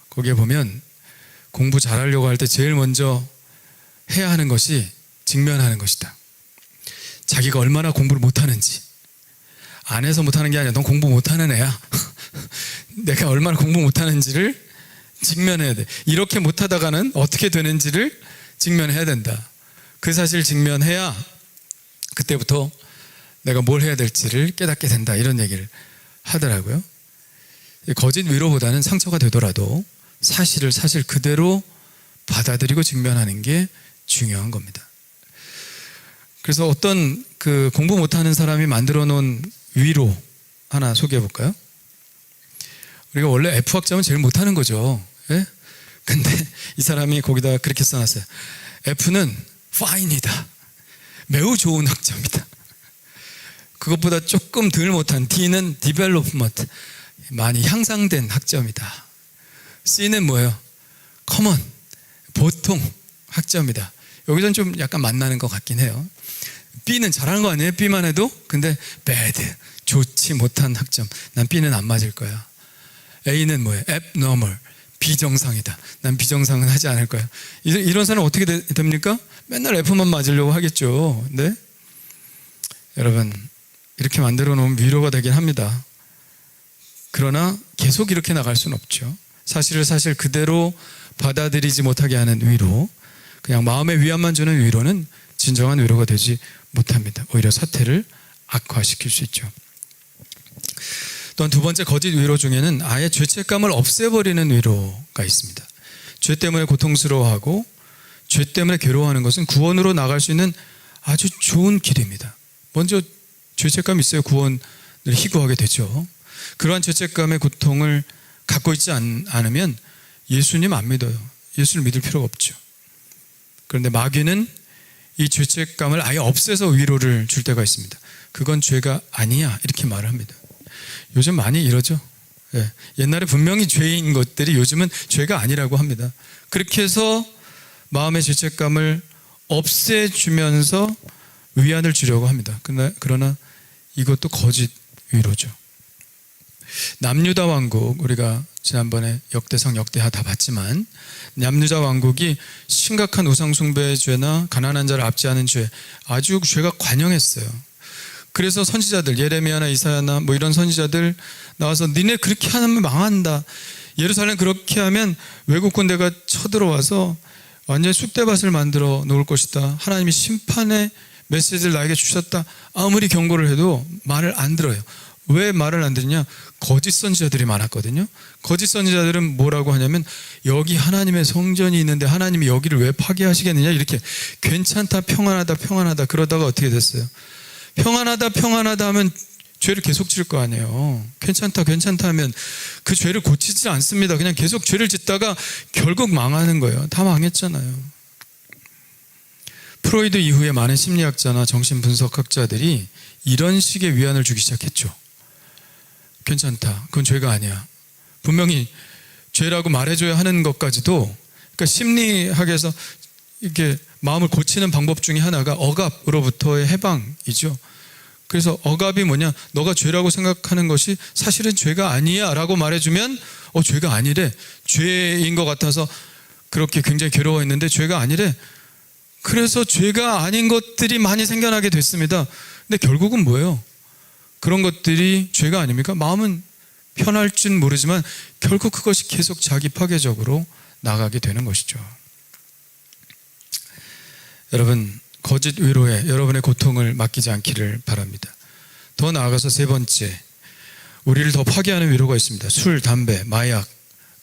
거기에 보면 공부 잘하려고 할 때 제일 먼저 해야 하는 것이 직면하는 것이다. 자기가 얼마나 공부를 못하는지. 안 해서 못하는 게 아니라 넌 공부 못하는 애야. 내가 얼마나 공부 못하는지를 직면해야 돼. 이렇게 못하다가는 어떻게 되는지를 직면해야 된다. 그 사실을 직면해야 그때부터 내가 뭘 해야 될지를 깨닫게 된다, 이런 얘기를 하더라고요. 거짓 위로보다는 상처가 되더라도 사실을 사실 그대로 받아들이고 직면하는 게 중요한 겁니다. 그래서 어떤 그 공부 못하는 사람이 만들어 놓은 위로 하나 소개해 볼까요? 우리가 원래 F학점은 제일 못하는 거죠. 예? 근데 이 사람이 거기다 그렇게 써놨어요. F는 fine이다. 매우 좋은 학점이다. 그것보다 조금 덜 못한 D는 development, 많이 향상된 학점이다. C는 뭐예요? common, 보통 학점이다. 여기서는 좀 약간 만나는 것 같긴 해요. B는 잘하는 거 아니에요? B만 해도? 근데 bad, 좋지 못한 학점. 난 B는 안 맞을 거야. A는 뭐예요? abnormal, 비정상이다. 난 비정상은 하지 않을 거야. 이런 사람은 어떻게 됩니까? 맨날 F만 맞으려고 하겠죠. 네? 여러분, 이렇게 만들어 놓으면 위로가 되긴 합니다. 그러나 계속 이렇게 나갈 수는 없죠. 사실 그대로 받아들이지 못하게 하는 위로, 그냥 마음의 위안만 주는 위로는 진정한 위로가 되지 못합니다. 오히려 사태를 악화시킬 수 있죠. 또한 두 번째 거짓 위로 중에는 아예 죄책감을 없애버리는 위로가 있습니다. 죄 때문에 고통스러워하고 죄 때문에 괴로워하는 것은 구원으로 나갈 수 있는 아주 좋은 길입니다. 먼저 죄책감이 있어야 구원을 희구하게 되죠. 그러한 죄책감의 고통을 갖고 있지 않으면 예수님 안 믿어요. 예수를 믿을 필요가 없죠. 그런데 마귀는 이 죄책감을 아예 없애서 위로를 줄 때가 있습니다. 그건 죄가 아니야 이렇게 말을 합니다. 요즘 많이 이러죠. 예. 옛날에 분명히 죄인 것들이 요즘은 죄가 아니라고 합니다. 그렇게 해서 마음의 죄책감을 없애주면서 위안을 주려고 합니다. 그러나 이것도 거짓 위로죠. 남유다 왕국, 우리가 지난번에 역대상 역대하 다 봤지만 남유다 왕국이 심각한 우상숭배의 죄나 가난한 자를 압제하는 죄, 아주 죄가 관영했어요. 그래서 선지자들, 예레미야나 이사야나 뭐 이런 선지자들 나와서 니네 그렇게 하면 망한다. 예루살렘 그렇게 하면 외국 군대가 쳐들어와서 완전히 쑥대밭을 만들어 놓을 것이다. 하나님이 심판의 메시지를 나에게 주셨다. 아무리 경고를 해도 말을 안 들어요. 왜 말을 안 듣냐? 거짓 선지자들이 많았거든요. 거짓 선지자들은 뭐라고 하냐면 여기 하나님의 성전이 있는데 하나님이 여기를 왜 파괴하시겠느냐, 이렇게 괜찮다 평안하다 그러다가 어떻게 됐어요? 평안하다 하면 죄를 계속 지을 거 아니에요. 괜찮다 하면 그 죄를 고치지 않습니다. 그냥 계속 죄를 짓다가 결국 망하는 거예요. 다 망했잖아요. 프로이드 이후에 많은 심리학자나 정신분석학자들이 이런 식의 위안을 주기 시작했죠. 괜찮다. 그건 죄가 아니야. 분명히 죄라고 말해줘야 하는 것까지도, 그러니까 심리학에서 이렇게 마음을 고치는 방법 중에 하나가 억압으로부터의 해방이죠. 그래서 억압이 뭐냐? 너가 죄라고 생각하는 것이 사실은 죄가 아니야 라고 말해주면 죄가 아니래. 죄인 것 같아서 그렇게 굉장히 괴로워했는데 죄가 아니래. 그래서 죄가 아닌 것들이 많이 생겨나게 됐습니다. 근데 결국은 뭐예요? 그런 것들이 죄가 아닙니까? 마음은 편할 줄 모르지만 결국 그것이 계속 자기 파괴적으로 나가게 되는 것이죠. 여러분, 거짓 위로에 여러분의 고통을 맡기지 않기를 바랍니다. 더 나아가서 세 번째, 우리를 더 파괴하는 위로가 있습니다. 술, 담배, 마약,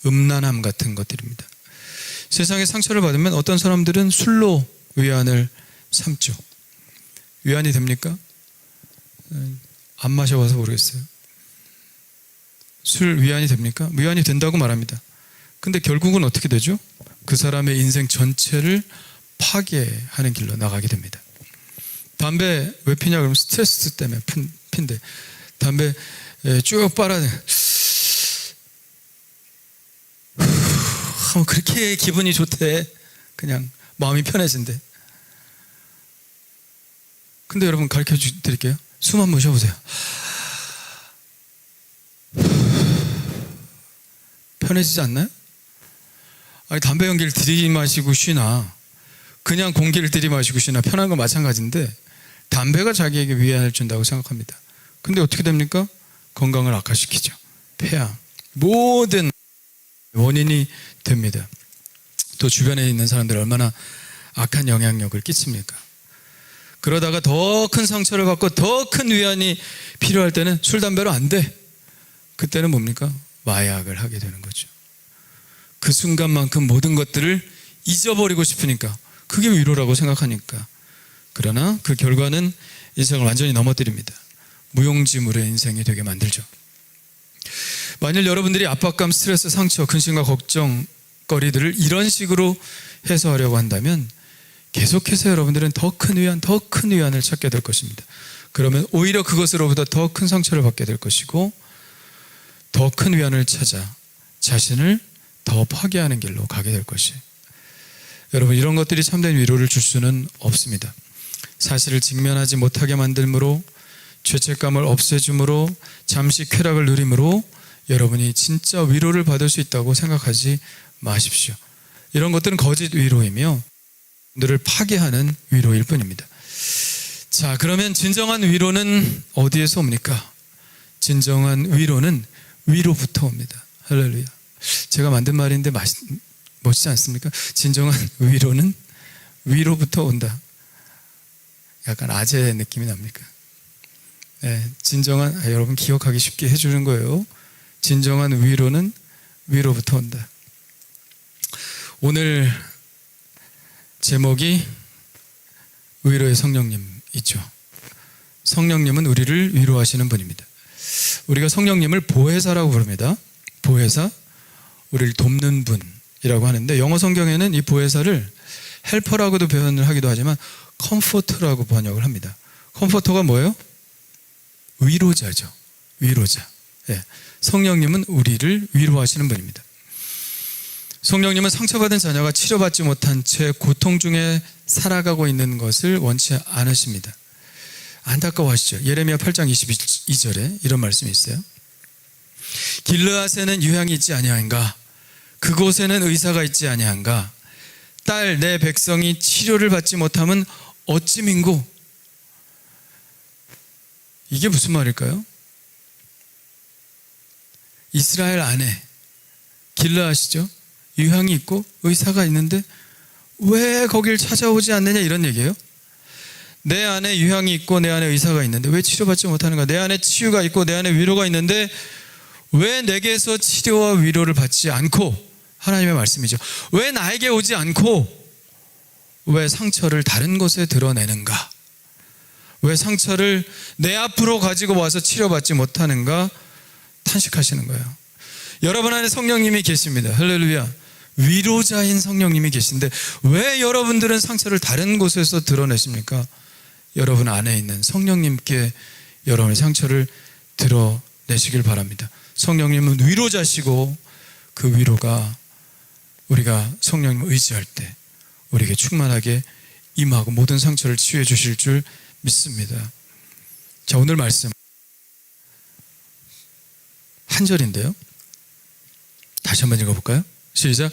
음란함 같은 것들입니다. 세상에 상처를 받으면 어떤 사람들은 술로 위안을 삼죠. 위안이 됩니까? 안 마셔봐서 모르겠어요. 술 위안이 됩니까? 위안이 된다고 말합니다. 근데 결국은 어떻게 되죠? 그 사람의 인생 전체를 파괴하는 길로 나가게 됩니다. 담배 왜 피냐 그러면 스트레스 때문에 핀데, 담배 쭉 빨아내 하면 그렇게 기분이 좋대. 그냥 마음이 편해진대. 근데 여러분 가르쳐 드릴게요. 숨 한번 쉬어보세요. 편해지지 않나요? 아니, 담배 연기를 들이마시고 쉬나 그냥 공기를 들이마시고 쉬나 편한 건 마찬가지인데 담배가 자기에게 위안을 준다고 생각합니다. 근데 어떻게 됩니까? 건강을 악화시키죠. 폐암, 모든 원인이 됩니다. 또 주변에 있는 사람들 얼마나 악한 영향력을 끼칩니까? 그러다가 더 큰 상처를 받고 더 큰 위안이 필요할 때는 술, 담배로 안 돼. 그때는 뭡니까? 마약을 하게 되는 거죠. 그 순간만큼 모든 것들을 잊어버리고 싶으니까, 그게 위로라고 생각하니까. 그러나 그 결과는 인생을 완전히 넘어뜨립니다. 무용지물의 인생이 되게 만들죠. 만일 여러분들이 압박감, 스트레스, 상처, 근심과 걱정거리들을 이런 식으로 해소하려고 한다면 계속해서 여러분들은 더 큰 위안을 찾게 될 것입니다. 그러면 오히려 그것으로부터 더 큰 상처를 받게 될 것이고, 더 큰 위안을 찾아 자신을 더 파괴하는 길로 가게 될 것이에요. 여러분, 이런 것들이 참된 위로를 줄 수는 없습니다. 사실을 직면하지 못하게 만들므로, 죄책감을 없애줌으로, 잠시 쾌락을 누림으로 여러분이 진짜 위로를 받을 수 있다고 생각하지 마십시오. 이런 것들은 거짓 위로이며 들을 파괴하는 위로일 뿐입니다. 자, 그러면 진정한 위로는 어디에서 옵니까? 진정한 위로는 위로부터 옵니다. 할렐루야. 제가 만든 말인데 멋지지 않습니까? 진정한 위로는 위로부터 온다. 약간 아재 느낌이 납니까? 네, 진정한, 여러분 기억하기 쉽게 해주는 거예요. 진정한 위로는 위로부터 온다. 오늘 제목이 위로의 성령님이죠. 성령님은 우리를 위로하시는 분입니다. 우리가 성령님을 보혜사라고 부릅니다. 보혜사, 우리를 돕는 분이라고 하는데, 영어 성경에는 이 보혜사를 헬퍼라고도 표현을 하기도 하지만 컴포터라고 번역을 합니다. 컴포터가 뭐예요? 위로자죠. 위로자. 예. 성령님은 우리를 위로하시는 분입니다. 성령님은 상처받은 자녀가 치료받지 못한 채 고통 중에 살아가고 있는 것을 원치 않으십니다. 안타까워하시죠. 예레미야 8장 22절에 이런 말씀이 있어요. 길르앗에는 유향이 있지 아니한가? 그곳에는 의사가 있지 아니한가? 딸, 내 백성이 치료를 받지 못하면 어찌 민고? 이게 무슨 말일까요? 이스라엘 안에 길르앗이죠. 유향이 있고 의사가 있는데 왜 거길 찾아오지 않느냐, 이런 얘기예요. 내 안에 유향이 있고 내 안에 의사가 있는데 왜 치료받지 못하는가? 내 안에 치유가 있고 내 안에 위로가 있는데 왜 내게서 치료와 위로를 받지 않고, 하나님의 말씀이죠, 왜 나에게 오지 않고 왜 상처를 다른 곳에 드러내는가? 왜 상처를 내 앞으로 가지고 와서 치료받지 못하는가? 탄식하시는 거예요. 여러분 안에 성령님이 계십니다. 할렐루야. 위로자인 성령님이 계신데 왜 여러분들은 상처를 다른 곳에서 드러내십니까? 여러분 안에 있는 성령님께 여러분의 상처를 드러내시길 바랍니다. 성령님은 위로자시고 그 위로가 우리가 성령님을 의지할 때 우리에게 충만하게 임하고 모든 상처를 치유해 주실 줄 믿습니다. 자, 오늘 말씀 한 절인데요. 다시 한번 읽어볼까요? 시작.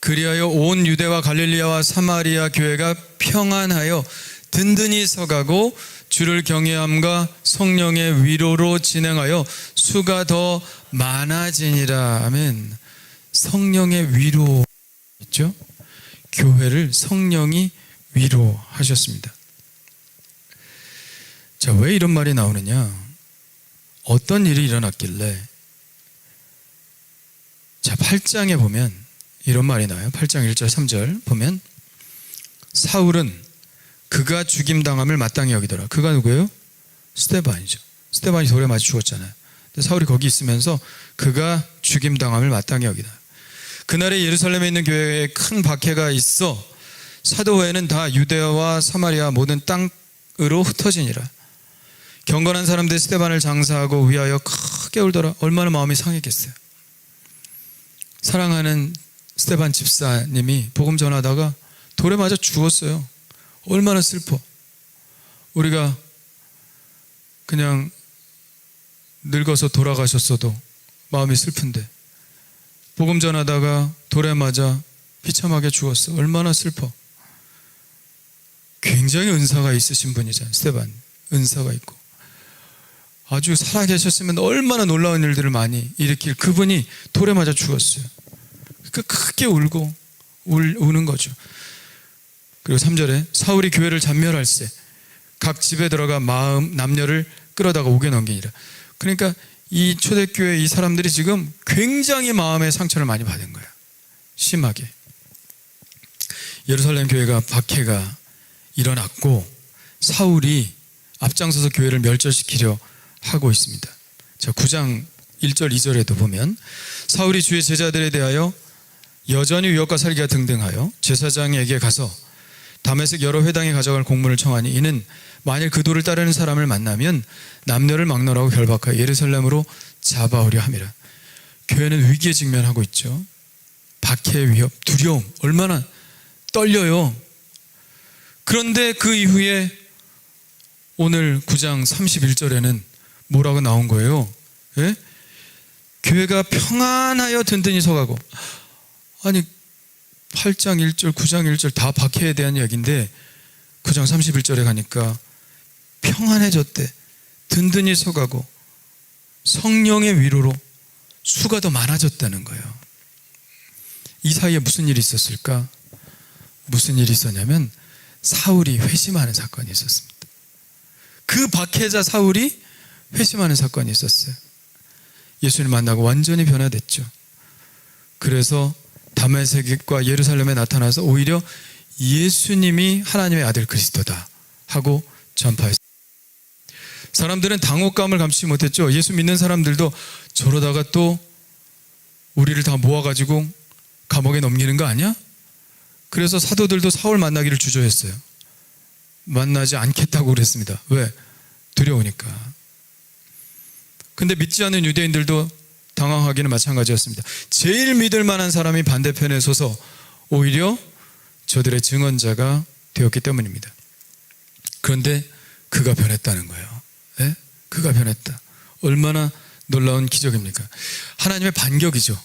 그리하여 온 유대와 갈릴리아와 사마리아 교회가 평안하여 든든히 서가고 주를 경외함과 성령의 위로로 진행하여 수가 더 많아지니라. 아멘. 성령의 위로 있죠? 교회를 성령이 위로하셨습니다. 자, 왜 이런 말이 나오느냐? 어떤 일이 일어났길래? 자, 8장에 보면 이런 말이 나와요. 8장 1절 3절 보면 사울은 그가 죽임당함을 마땅히 여기더라. 그가 누구예요? 스데반이죠. 스데반이 돌에 맞아 죽었잖아요. 근데 사울이 거기 있으면서 그가 죽임당함을 마땅히 여기다. 그날에 예루살렘에 있는 교회에 큰 박해가 있어 사도회는 다 유대와 사마리아 모든 땅으로 흩어지니라. 경건한 사람들 스데반을 장사하고 위하여 크게 울더라. 얼마나 마음이 상했겠어요. 사랑하는 스데반 집사님이 복음 전하다가 돌에 맞아 죽었어요. 얼마나 슬퍼. 우리가 그냥 늙어서 돌아가셨어도 마음이 슬픈데 복음 전하다가 돌에 맞아 비참하게 죽었어. 얼마나 슬퍼. 굉장히 은사가 있으신 분이잖아요. 스데반 은사가 있고 아주 살아계셨으면 얼마나 놀라운 일들을 많이 일으킬 그분이 돌에 맞아 죽었어요. 그러니까 크게 울고 우는 거죠. 그리고 3절에 사울이 교회를 잔멸할세 각 집에 들어가 남녀를 끌어다가 옥에 넘기니라. 그러니까 이 초대교회 이 사람들이 지금 굉장히 마음의 상처를 많이 받은 거예요. 심하게. 예루살렘 교회가 박해가 일어났고 사울이 앞장서서 교회를 멸절시키려 하고 있습니다. 자, 9장 1절 2절에도 보면 사울이 주의 제자들에 대하여 여전히 위협과 살기가 등등하여 제사장에게 가서 다메섹 여러 회당에 가져갈 공문을 청하니 이는 만일 그 도를 따르는 사람을 만나면 남녀를 막론하고 결박하여 예루살렘으로 잡아오려 함이라. 교회는 위기에 직면하고 있죠. 박해의 위협, 두려움, 얼마나 떨려요. 그런데 그 이후에 오늘 9장 31절에는 뭐라고 나온 거예요? 예? 교회가 평안하여 든든히 서가고. 아니 8장 1절 9장 1절 다 박해에 대한 이야기인데 9장 31절에 가니까 평안해졌대. 든든히 서가고 성령의 위로로 수가 더 많아졌다는 거예요. 이 사이에 무슨 일이 있었을까? 무슨 일이 있었냐면 사울이 회심하는 사건이 있었습니다. 그 박해자 사울이 회심하는 사건이 있었어요. 예수를 만나고 완전히 변화됐죠. 그래서 다메섹과 예루살렘에 나타나서 오히려 예수님이 하나님의 아들 그리스도다 하고 전파했습니다. 사람들은 당혹감을 감추지 못했죠. 예수 믿는 사람들도 저러다가 또 우리를 다 모아가지고 감옥에 넘기는 거 아니야? 그래서 사도들도 사울 만나기를 주저했어요. 만나지 않겠다고 그랬습니다. 왜? 두려우니까. 근데 믿지 않는 유대인들도 당황하기는 마찬가지였습니다. 제일 믿을 만한 사람이 반대편에 서서 오히려 저들의 증언자가 되었기 때문입니다. 그런데 그가 변했다는 거예요. 네? 그가 변했다. 얼마나 놀라운 기적입니까? 하나님의 반격이죠.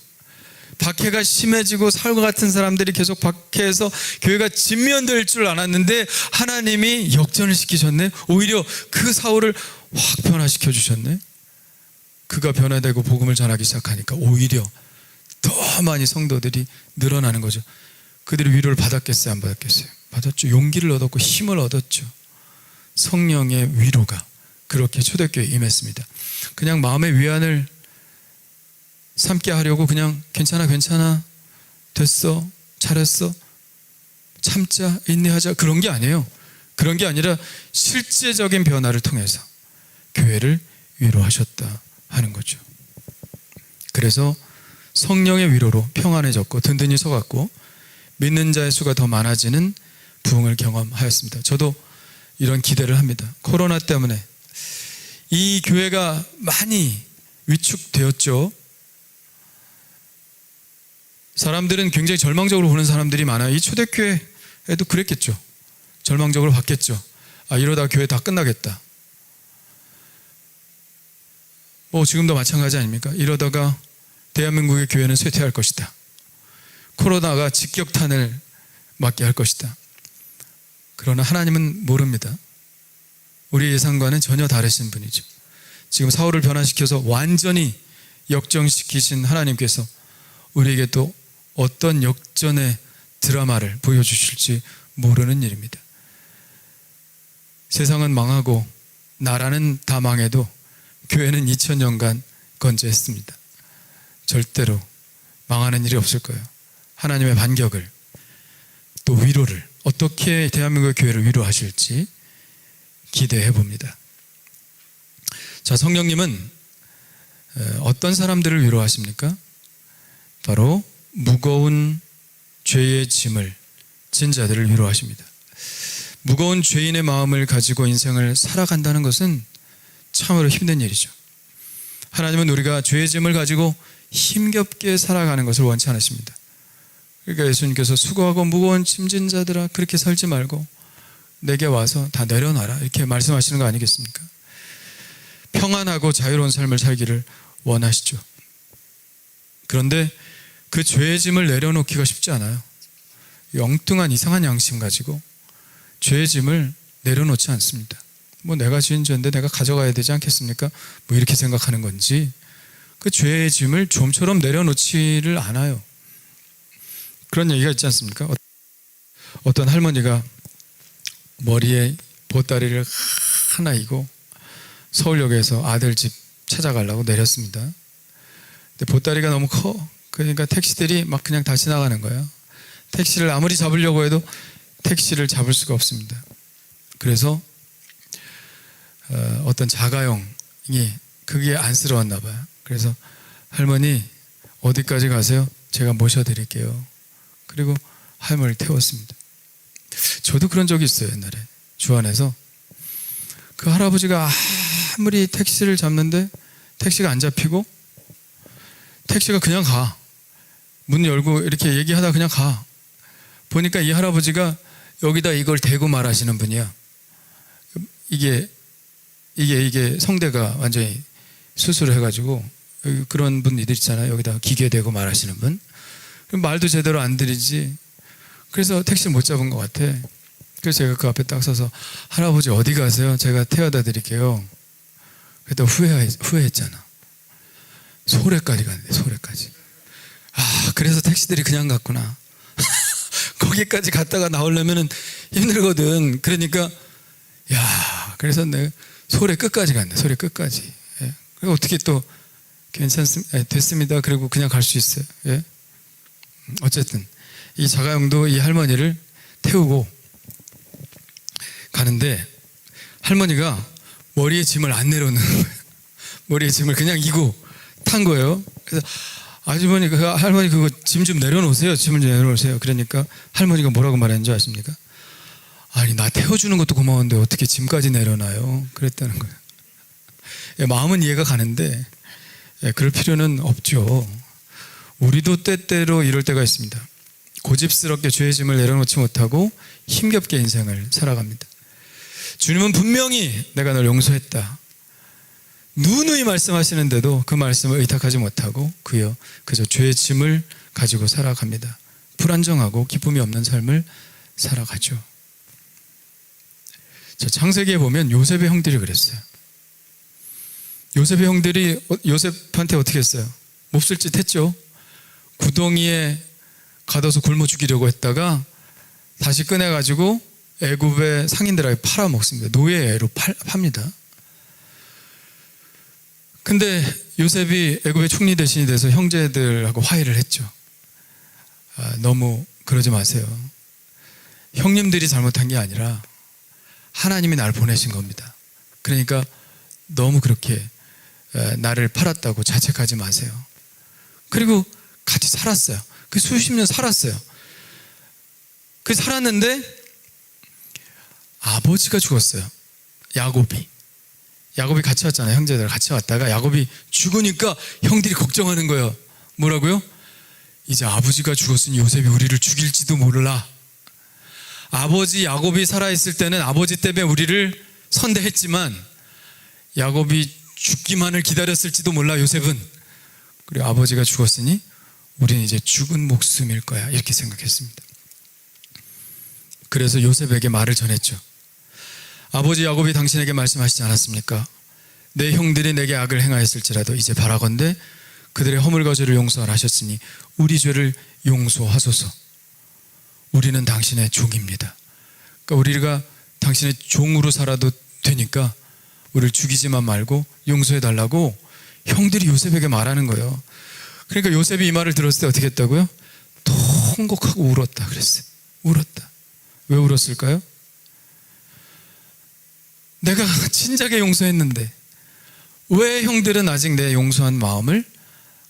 박해가 심해지고 사울과 같은 사람들이 계속 박해해서 교회가 진면될 줄 알았는데 하나님이 역전을 시키셨네. 오히려 그 사울을 확 변화시켜 주셨네. 그가 변화되고 복음을 전하기 시작하니까 오히려 더 많이 성도들이 늘어나는 거죠. 그들이 위로를 받았겠어요? 안 받았겠어요? 받았죠. 용기를 얻었고 힘을 얻었죠. 성령의 위로가 그렇게 초대교회에 임했습니다. 그냥 마음의 위안을 삼게 하려고 그냥 괜찮아 됐어 잘했어 참자 인내하자 그런 게 아니에요. 그런 게 아니라 실제적인 변화를 통해서 교회를 위로하셨다 하는 거죠. 그래서 성령의 위로로 평안해졌고 든든히 서갔고 믿는 자의 수가 더 많아지는 부흥을 경험하였습니다. 저도 이런 기대를 합니다. 코로나 때문에 이 교회가 많이 위축되었죠. 사람들은 굉장히 절망적으로 보는 사람들이 많아요. 이 초대교회에도 그랬겠죠. 절망적으로 봤겠죠. 아, 이러다 교회 다 끝나겠다. 지금도 마찬가지 아닙니까? 이러다가 대한민국의 교회는 쇠퇴할 것이다. 코로나가 직격탄을 맞게 할 것이다. 그러나 하나님은 모릅니다. 우리 예상과는 전혀 다르신 분이죠. 지금 사울을 변화시켜서 완전히 역정시키신 하나님께서 우리에게 또 어떤 역전의 드라마를 보여주실지 모르는 일입니다. 세상은 망하고 나라는 다 망해도 교회는 2000년간 건재했습니다. 절대로 망하는 일이 없을 거예요. 하나님의 반격을 또 위로를 어떻게 대한민국의 교회를 위로하실지 기대해 봅니다. 자, 성령님은 어떤 사람들을 위로하십니까? 바로 무거운 죄의 짐을 진 자들을 위로하십니다. 무거운 죄인의 마음을 가지고 인생을 살아간다는 것은 참으로 힘든 일이죠. 하나님은 우리가 죄의 짐을 가지고 힘겹게 살아가는 것을 원치 않으십니다. 그러니까 예수님께서 수고하고 무거운 짐진 자들아 그렇게 살지 말고 내게 와서 다 내려놔라 이렇게 말씀하시는 거 아니겠습니까? 평안하고 자유로운 삶을 살기를 원하시죠. 그런데 그 죄의 짐을 내려놓기가 쉽지 않아요. 엉뚱한 이상한 양심 가지고 죄의 짐을 내려놓지 않습니다. 내가 지은 죄인데 내가 가져가야 되지 않겠습니까? 이렇게 생각하는 건지 그 죄의 짐을 좀처럼 내려놓지를 않아요. 그런 얘기가 있지 않습니까? 어떤 할머니가 머리에 보따리를 하나 이고 서울역에서 아들 집 찾아가려고 내렸습니다. 근데 보따리가 너무 커. 그러니까 택시들이 막 그냥 다 지나가는 거예요. 택시를 아무리 잡으려고 해도 택시를 잡을 수가 없습니다. 그래서 어떤 자가용이 그게 안쓰러웠나 봐요. 그래서 할머니 어디까지 가세요? 제가 모셔드릴게요. 그리고 할머니를 태웠습니다. 저도 그런 적이 있어요. 옛날에 주안에서 그 할아버지가 아무리 택시를 잡는데 택시가 안 잡히고 택시가 그냥 가. 문 열고 이렇게 얘기하다 그냥 가. 보니까 이 할아버지가 여기다 이걸 대고 말하시는 분이야. 이게 성대가 완전히 수술을 해가지고 그런 분들 있잖아요. 여기다 기계 대고 말하시는 분. 그럼 말도 제대로 안 들리지. 그래서 택시를 못 잡은 것 같아. 그래서 제가 그 앞에 딱 서서 할아버지 어디 가세요? 제가 태워다 드릴게요. 그랬더니 후회했잖아. 소래까지 갔네. 소래까지. 그래서 택시들이 그냥 갔구나. 거기까지 갔다가 나오려면 힘들거든. 그러니까 그래서 내가 소래 끝까지 갔네. 소래 끝까지. 예. 그리고 어떻게 또 됐습니다. 그리고 그냥 갈 수 있어요. 예. 어쨌든 이 자가용도 이 할머니를 태우고 가는데 할머니가 머리에 짐을 안 내려놓는 거예요. 머리에 짐을 그냥 이고 탄 거예요. 그래서 아주머니, 할머니 그거 짐 좀 내려놓으세요. 짐을 좀 내려놓으세요. 그러니까 할머니가 뭐라고 말했는지 아십니까? 아니 나 태워주는 것도 고마운데 어떻게 짐까지 내려놔요? 그랬다는 거예요. 마음은 이해가 가는데 그럴 필요는 없죠. 우리도 때때로 이럴 때가 있습니다. 고집스럽게 죄의 짐을 내려놓지 못하고 힘겹게 인생을 살아갑니다. 주님은 분명히 내가 널 용서했다. 누누이 말씀하시는데도 그 말씀을 의탁하지 못하고 그저 죄의 짐을 가지고 살아갑니다. 불안정하고 기쁨이 없는 삶을 살아가죠. 창세기에 보면 요셉의 형들이 그랬어요. 요셉의 형들이 요셉한테 어떻게 했어요? 몹쓸 짓 했죠. 구덩이에 가둬서 굶어 죽이려고 했다가 다시 꺼내가지고 애굽의 상인들에게 팔아먹습니다. 노예로 팝니다. 근데 요셉이 애굽의 총리 대신이 돼서 형제들하고 화해를 했죠. 너무 그러지 마세요. 형님들이 잘못한 게 아니라 하나님이 날 보내신 겁니다. 그러니까 너무 그렇게 나를 팔았다고 자책하지 마세요. 그리고 같이 살았어요. 그 수십 년 살았어요. 그 살았는데 아버지가 죽었어요. 야곱이 같이 왔잖아요. 형제들 같이 왔다가 야곱이 죽으니까 형들이 걱정하는 거예요. 뭐라고요? 이제 아버지가 죽었으니 요셉이 우리를 죽일지도 몰라. 아버지 야곱이 살아있을 때는 아버지 때문에 우리를 선대했지만 야곱이 죽기만을 기다렸을지도 몰라 요셉은. 그리고 아버지가 죽었으니 우리는 이제 죽은 목숨일 거야 이렇게 생각했습니다. 그래서 요셉에게 말을 전했죠. 아버지 야곱이 당신에게 말씀하시지 않았습니까? 내 형들이 내게 악을 행하였을지라도 이제 바라건대 그들의 허물과 죄를 용서하라 하셨으니 우리 죄를 용서하소서. 우리는 당신의 종입니다. 그러니까 우리가 당신의 종으로 살아도 되니까 우리를 죽이지만 말고 용서해달라고 형들이 요셉에게 말하는 거예요. 그러니까 요셉이 이 말을 들었을 때 어떻게 했다고요? 통곡하고 울었다 그랬어요. 울었다. 왜 울었을까요? 내가 진작에 용서했는데 왜 형들은 아직 내 용서한 마음을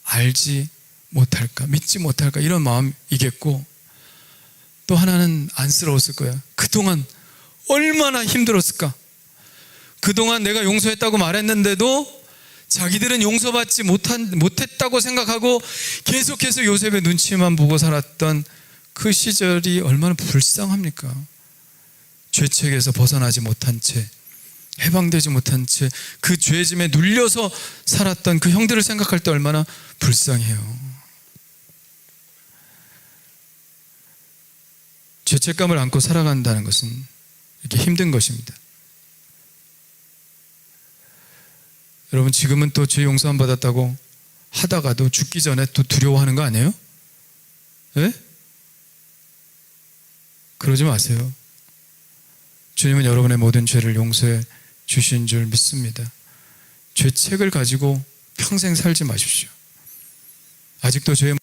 알지 못할까, 믿지 못할까, 이런 마음이겠고, 또 하나는 안쓰러웠을 거야. 그동안 얼마나 힘들었을까. 그동안 내가 용서했다고 말했는데도 자기들은 용서받지 못했다고 생각하고 계속해서 요셉의 눈치만 보고 살았던 그 시절이 얼마나 불쌍합니까? 죄책에서 벗어나지 못한 채, 해방되지 못한 채 그 죄짐에 눌려서 살았던 그 형들을 생각할 때 얼마나 불쌍해요. 죄책감을 안고 살아간다는 것은 이렇게 힘든 것입니다. 여러분, 지금은 또 죄 용서 안 받았다고 하다가도 죽기 전에 또 두려워하는 거 아니에요? 예? 그러지 마세요. 주님은 여러분의 모든 죄를 용서해 주신 줄 믿습니다. 죄책을 가지고 평생 살지 마십시오. 아직도 죄의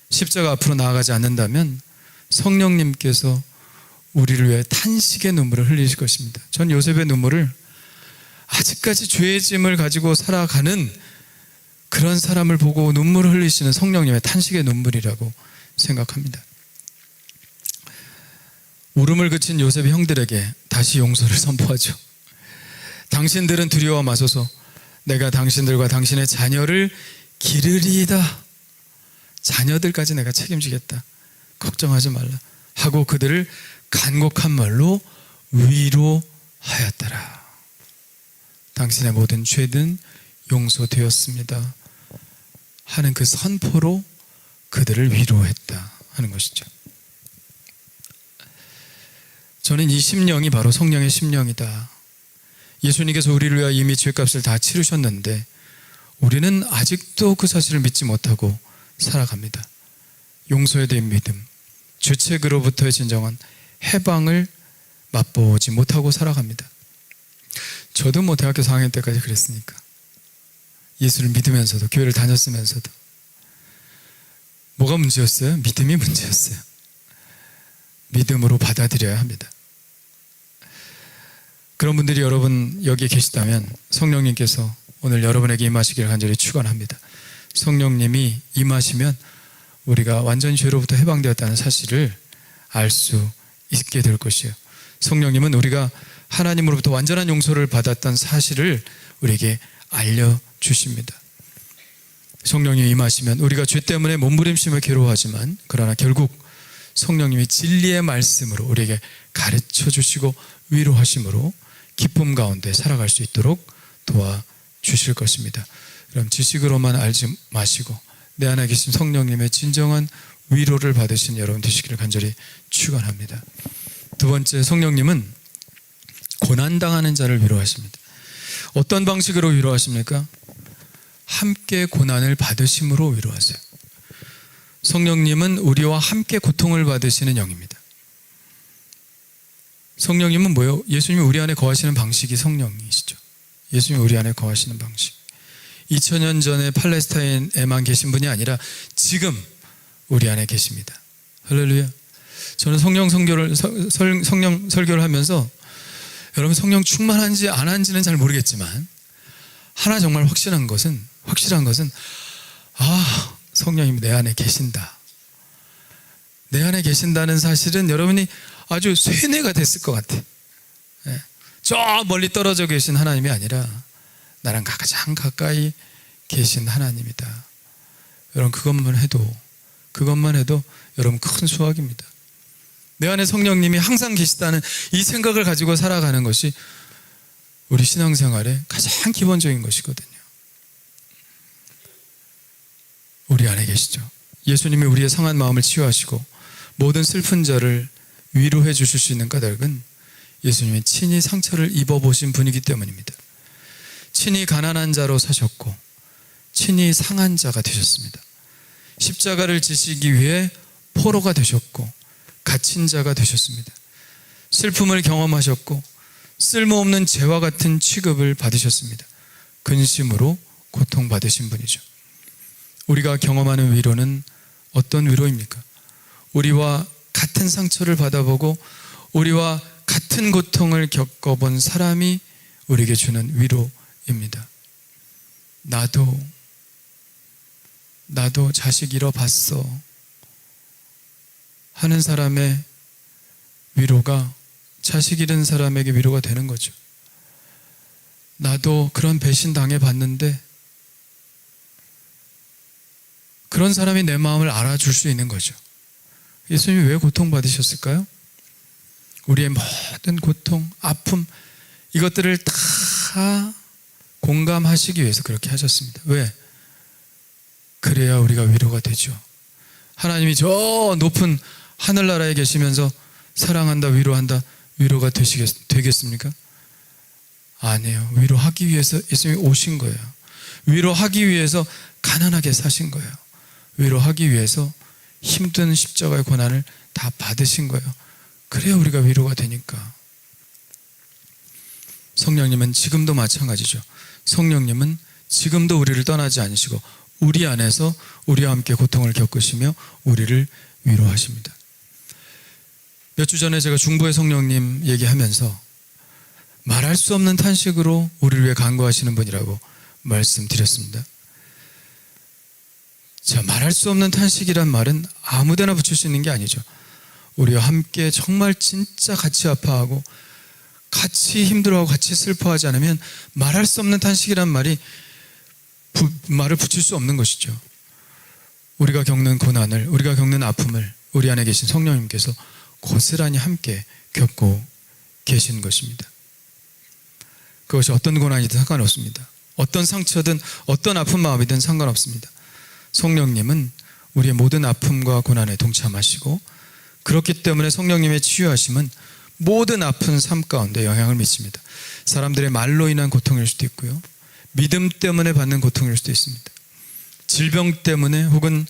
십자가 앞으로 나아가지 않는다면 성령님께서 우리를 위해 탄식의 눈물을 흘리실 것입니다. 전 요셉의 눈물을 아직까지 죄의 짐을 가지고 살아가는 그런 사람을 보고 눈물을 흘리시는 성령님의 탄식의 눈물이라고 생각합니다. 울음을 그친 요셉의 형들에게 다시 용서를 선포하죠. 당신들은 두려워 마소서. 내가 당신들과 당신의 자녀를 기르리이다. 자녀들까지 내가 책임지겠다. 걱정하지 말라. 하고 그들을 간곡한 말로 위로하였더라. 당신의 모든 죄는 용서되었습니다 하는 그 선포로 그들을 위로했다 하는 것이죠. 저는 이 심령이 바로 성령의 심령이다. 예수님께서 우리를 위하여 이미 죄값을 다 치르셨는데 우리는 아직도 그 사실을 믿지 못하고 살아갑니다. 용서에 대한 믿음, 죄책으로부터의 진정한 해방을 맛보지 못하고 살아갑니다. 저도 뭐 대학교 4학년 때까지 그랬으니까, 예수를 믿으면서도, 교회를 다녔으면서도. 뭐가 문제였어요? 믿음이 문제였어요. 믿음으로 받아들여야 합니다. 그런 분들이 여러분 여기에 계시다면 성령님께서 오늘 여러분에게 임하시기를 간절히 축원합니다. 성령님이 임하시면 우리가 완전 죄로부터 해방되었다는 사실을 알 수 있게 될 것이에요. 성령님은 우리가 하나님으로부터 완전한 용서를 받았던 사실을 우리에게 알려주십니다. 성령님이 임하시면 우리가 죄 때문에 몸부림치며 괴로워하지만 그러나 결국 성령님이 진리의 말씀으로 우리에게 가르쳐 주시고 위로하심으로 기쁨 가운데 살아갈 수 있도록 도와주실 것입니다. 그럼 지식으로만 알지 마시고 내 안에 계신 성령님의 진정한 위로를 받으신 여러분 되시기를 간절히 축원합니다. 두 번째, 성령님은 고난당하는 자를 위로하십니다. 어떤 방식으로 위로하십니까? 함께 고난을 받으심으로 위로하세요. 성령님은 우리와 함께 고통을 받으시는 영입니다. 성령님은 뭐예요? 예수님이 우리 안에 거하시는 방식이 성령이시죠. 예수님이 우리 안에 거하시는 방식. 2000년 전에 팔레스타인에만 계신 분이 아니라 지금 우리 안에 계십니다. 할렐루야. 저는 성령 설교를 하면서 여러분 성령 충만한지 안 한지는 잘 모르겠지만 하나 정말 확실한 것은 성령님이 내 안에 계신다. 내 안에 계신다는 사실은 여러분이 아주 쇠뇌가 됐을 것 같아. 저 멀리 떨어져 계신 하나님이 아니라 나랑 가장 가까이 계신 하나님이다. 여러분 그것만 해도 여러분 큰 수확입니다. 내 안에 성령님이 항상 계시다는 이 생각을 가지고 살아가는 것이 우리 신앙생활의 가장 기본적인 것이거든요. 우리 안에 계시죠. 예수님이 우리의 상한 마음을 치유하시고 모든 슬픈 자를 위로해 주실 수 있는 까닭은 예수님이 친히 상처를 입어보신 분이기 때문입니다. 친히 가난한 자로 사셨고 친히 상한 자가 되셨습니다. 십자가를 지시기 위해 포로가 되셨고 갇힌 자가 되셨습니다. 슬픔을 경험하셨고 쓸모없는 죄와 같은 취급을 받으셨습니다. 근심으로 고통받으신 분이죠. 우리가 경험하는 위로는 어떤 위로입니까? 우리와 같은 상처를 받아보고 우리와 같은 고통을 겪어본 사람이 우리에게 주는 위로입니다. 나도 자식 잃어봤어 하는 사람의 위로가 자식 잃은 사람에게 위로가 되는 거죠. 나도 그런 배신 당해봤는데 그런 사람이 내 마음을 알아줄 수 있는 거죠. 예수님이 왜 고통받으셨을까요? 우리의 모든 고통, 아픔 이것들을 다 공감하시기 위해서 그렇게 하셨습니다. 왜? 그래야 우리가 위로가 되죠. 하나님이 저 높은 하늘나라에 계시면서 사랑한다, 위로한다, 위로가 되겠습니까? 아니에요. 위로하기 위해서 예수님이 오신 거예요. 위로하기 위해서 가난하게 사신 거예요. 위로하기 위해서 힘든 십자가의 고난을 다 받으신 거예요. 그래야 우리가 위로가 되니까. 성령님은 지금도 마찬가지죠. 성령님은 지금도 우리를 떠나지 않으시고 우리 안에서 우리와 함께 고통을 겪으시며 우리를 위로하십니다. 몇 주 전에 제가 중보의 성령님 얘기하면서 말할 수 없는 탄식으로 우리를 위해 간구하시는 분이라고 말씀드렸습니다. 자, 말할 수 없는 탄식이란 말은 아무데나 붙일 수 있는 게 아니죠. 우리와 함께 정말 진짜 같이 아파하고 같이 힘들어하고 같이 슬퍼하지 않으면 말할 수 없는 탄식이란 말을 붙일 수 없는 것이죠. 우리가 겪는 고난을, 우리가 겪는 아픔을 우리 안에 계신 성령님께서 고스란히 함께 겪고 계신 것입니다. 그것이 어떤 고난이든 상관없습니다. 어떤 상처든 어떤 아픈 마음이든 상관없습니다. 성령님은 우리의 모든 아픔과 고난에 동참하시고, 그렇기 때문에 성령님의 치유하심은 모든 아픈 삶 가운데 영향을 미칩니다. 사람들의 말로 인한 고통일 수도 있고요, 믿음 때문에 받는 고통일 수도 있습니다. 질병 때문에 혹은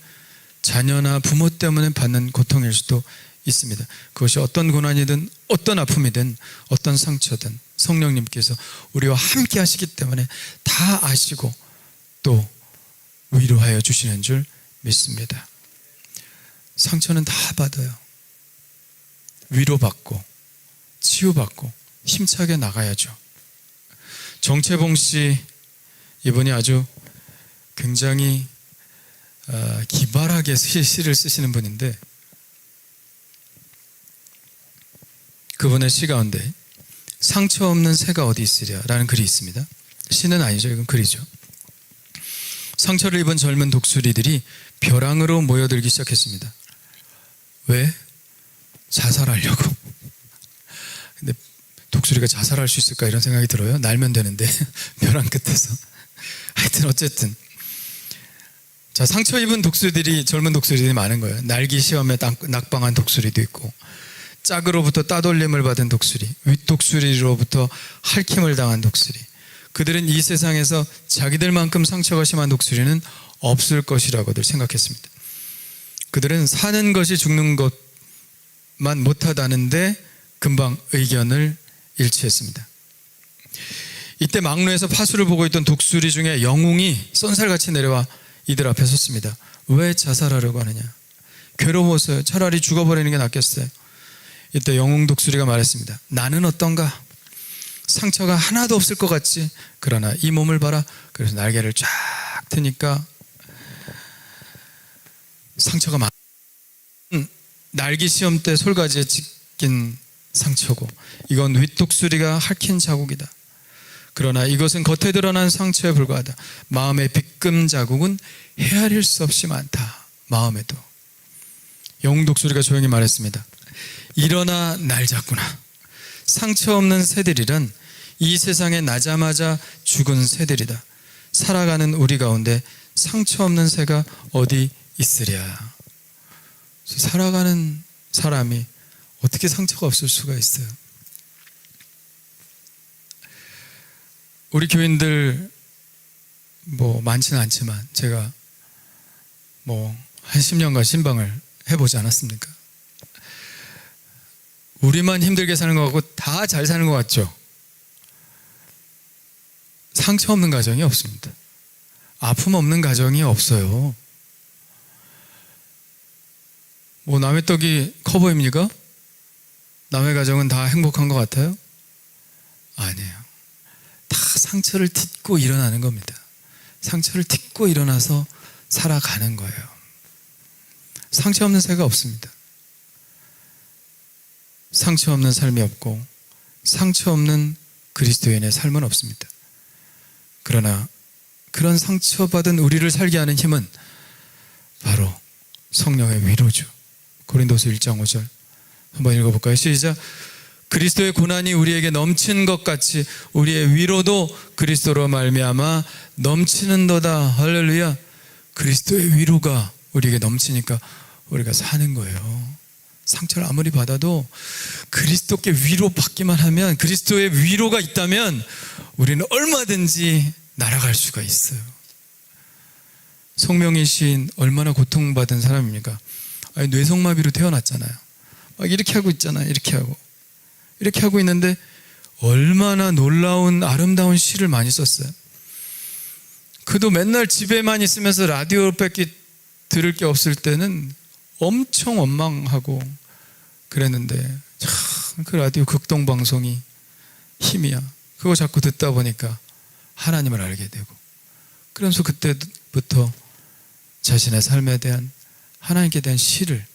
자녀나 부모 때문에 받는 고통일 수도 있습니다. 그것이 어떤 고난이든 어떤 아픔이든 어떤 상처든 성령님께서 우리와 함께 하시기 때문에 다 아시고 또 위로하여 주시는 줄 믿습니다. 상처는 다 받아요. 위로받고 치유받고 힘차게 나가야죠. 정채봉 씨, 이분이 아주 굉장히 기발하게 시를 쓰시는 분인데, 그분의 시 가운데 상처 없는 새가 어디 있으랴 라는 글이 있습니다. 시는 아니죠, 이건 글이죠. 상처를 입은 젊은 독수리들이 벼랑으로 모여들기 시작했습니다. 왜? 자살하려고. 근데 독수리가 자살할 수 있을까 이런 생각이 들어요. 날면 되는데 벼랑 끝에서. 하여튼 어쨌든 자, 상처 입은 독수리들이, 젊은 독수리들이 많은 거예요. 날기 시험에 낙방한 독수리도 있고, 짝으로부터 따돌림을 받은 독수리, 윗독수리로부터 핥힘을 당한 독수리. 그들은 이 세상에서 자기들만큼 상처가 심한 독수리는 없을 것이라고들 생각했습니다. 그들은 사는 것이 죽는 것만 못하다는데 금방 의견을 일치했습니다. 이때 막루에서 파수를 보고 있던 독수리 중에 영웅이 쏜살같이 내려와 이들 앞에 섰습니다. 왜 자살하려고 하느냐? 괴로워서요. 차라리 죽어버리는 게 낫겠어요. 이때 영웅 독수리가 말했습니다. 나는 어떤가? 상처가 하나도 없을 것 같지? 그러나 이 몸을 봐라. 그래서 날개를 쫙 트니까 상처가 많아. 날기 시험 때 솔가지에 찍힌 상처고, 이건 윗독수리가 핥힌 자국이다. 그러나 이것은 겉에 드러난 상처에 불과하다. 마음의 빗금 자국은 헤아릴 수 없이 많다. 마음에도. 영웅 독수리가 조용히 말했습니다. 일어나 날 잡구나. 상처 없는 새들이란 이 세상에 나자마자 죽은 새들이다. 살아가는 우리 가운데 상처 없는 새가 어디 있으랴. 살아가는 사람이 어떻게 상처가 없을 수가 있어요? 우리 교인들 많지는 않지만 제가 한 10년간 신방을 해보지 않았습니까? 우리만 힘들게 사는 것 같고 다 잘 사는 것 같죠? 상처 없는 가정이 없습니다. 아픔 없는 가정이 없어요. 남의 떡이 커 보입니까? 남의 가정은 다 행복한 것 같아요? 아니에요. 다 상처를 딛고 일어나는 겁니다. 상처를 딛고 일어나서 살아가는 거예요. 상처 없는 새가 없습니다. 상처 없는 삶이 없고 상처 없는 그리스도인의 삶은 없습니다. 그러나 그런 상처받은 우리를 살게 하는 힘은 바로 성령의 위로죠. 고린도서 1장 5절 한번 읽어볼까요? 시작. 그리스도의 고난이 우리에게 넘친 것 같이 우리의 위로도 그리스도로 말미암아 넘치는도다. 할렐루야. 그리스도의 위로가 우리에게 넘치니까 우리가 사는 거예요. 상처를 아무리 받아도 그리스도께 위로받기만 하면, 그리스도의 위로가 있다면 우리는 얼마든지 날아갈 수가 있어요. 송명희 시인 얼마나 고통받은 사람입니까? 뇌성마비로 태어났잖아요. 막 이렇게 하고 있잖아요. 이렇게 하고 있는데 얼마나 놀라운 아름다운 시를 많이 썼어요. 그도 맨날 집에만 있으면서 라디오밖에 들을 게 없을 때는 엄청 원망하고 그랬는데 참 그 라디오 극동방송이 힘이야. 그거 자꾸 듣다 보니까 하나님을 알게 되고, 그러면서 그때부터 자신의 삶에 대한, 하나님께 대한 시를,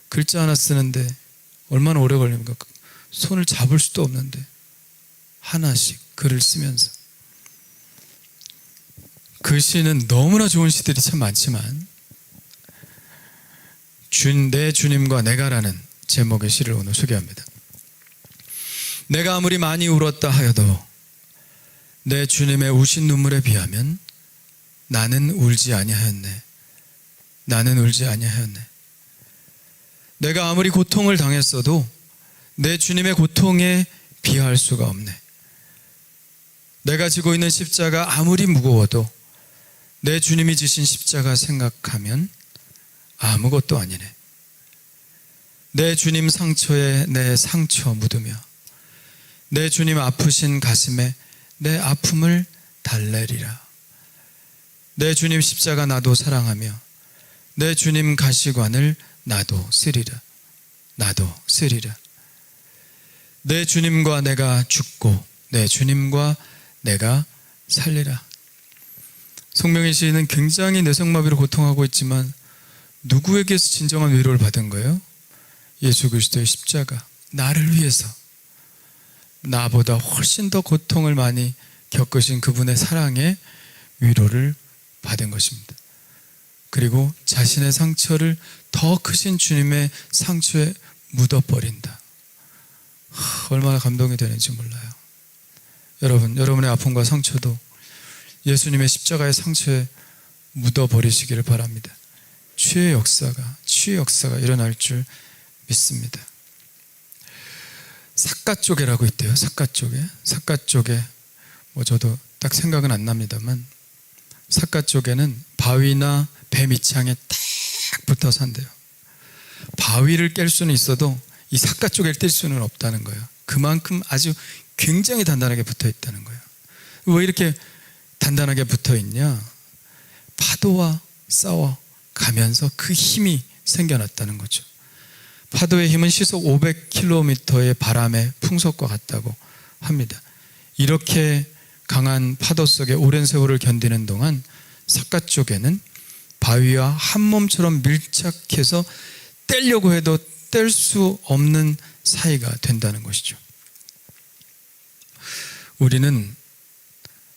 글자 하나 쓰는데 얼마나 오래 걸립니까? 손을 잡을 수도 없는데 하나씩 글을 쓰면서, 그 시는 너무나 좋은 시들이 참 많지만 내 주님과 내가라는 제목의 시를 오늘 소개합니다. 내가 아무리 많이 울었다 하여도 내 주님의 우신 눈물에 비하면 나는 울지 아니하였네. 나는 울지 아니하였네. 내가 아무리 고통을 당했어도 내 주님의 고통에 비할 수가 없네. 내가 지고 있는 십자가 아무리 무거워도 내 주님이 지신 십자가 생각하면 아무것도 아니네. 내 주님 상처에 내 상처 묻으며 내 주님 아프신 가슴에 내 아픔을 달래리라. 내 주님 십자가 나도 사랑하며 내 주님 가시관을 나도 쓰리라. 나도 쓰리라. 내 주님과 내가 죽고 내 주님과 내가 살리라. 송명희 씨는 굉장히 뇌성마비로 고통하고 있지만 누구에게서 진정한 위로를 받은 거예요? 예수 그리스도의 십자가, 나를 위해서, 나보다 훨씬 더 고통을 많이 겪으신 그분의 사랑에 위로를 받은 것입니다. 그리고 자신의 상처를 더 크신 주님의 상처에 묻어버린다. 얼마나 감동이 되는지 몰라요. 여러분, 여러분의 아픔과 상처도 예수님의 십자가의 상처에 묻어버리시기를 바랍니다. 치유의 역사가 일어날 줄 믿습니다. 삿갓조개라고 있대요. 삿갓조개. 뭐 저도 딱 생각은 안 납니다만, 삿갓조개는 바위나 배 밑창에 딱 붙어 산대요. 바위를 깰 수는 있어도 이 삿갓조개를 뗄 수는 없다는 거예요. 그만큼 아주 굉장히 단단하게 붙어 있다는 거예요. 왜 이렇게 단단하게 붙어 있냐? 파도와 싸워 가면서 그 힘이 생겨났다는 거죠. 파도의 힘은 시속 500km의 바람의 풍속과 같다고 합니다. 이렇게 강한 파도 속에 오랜 세월을 견디는 동안 삿갓조개는 바위와 한 몸처럼 밀착해서 떼려고 해도 뗄 수 없는 사이가 된다는 것이죠. 우리는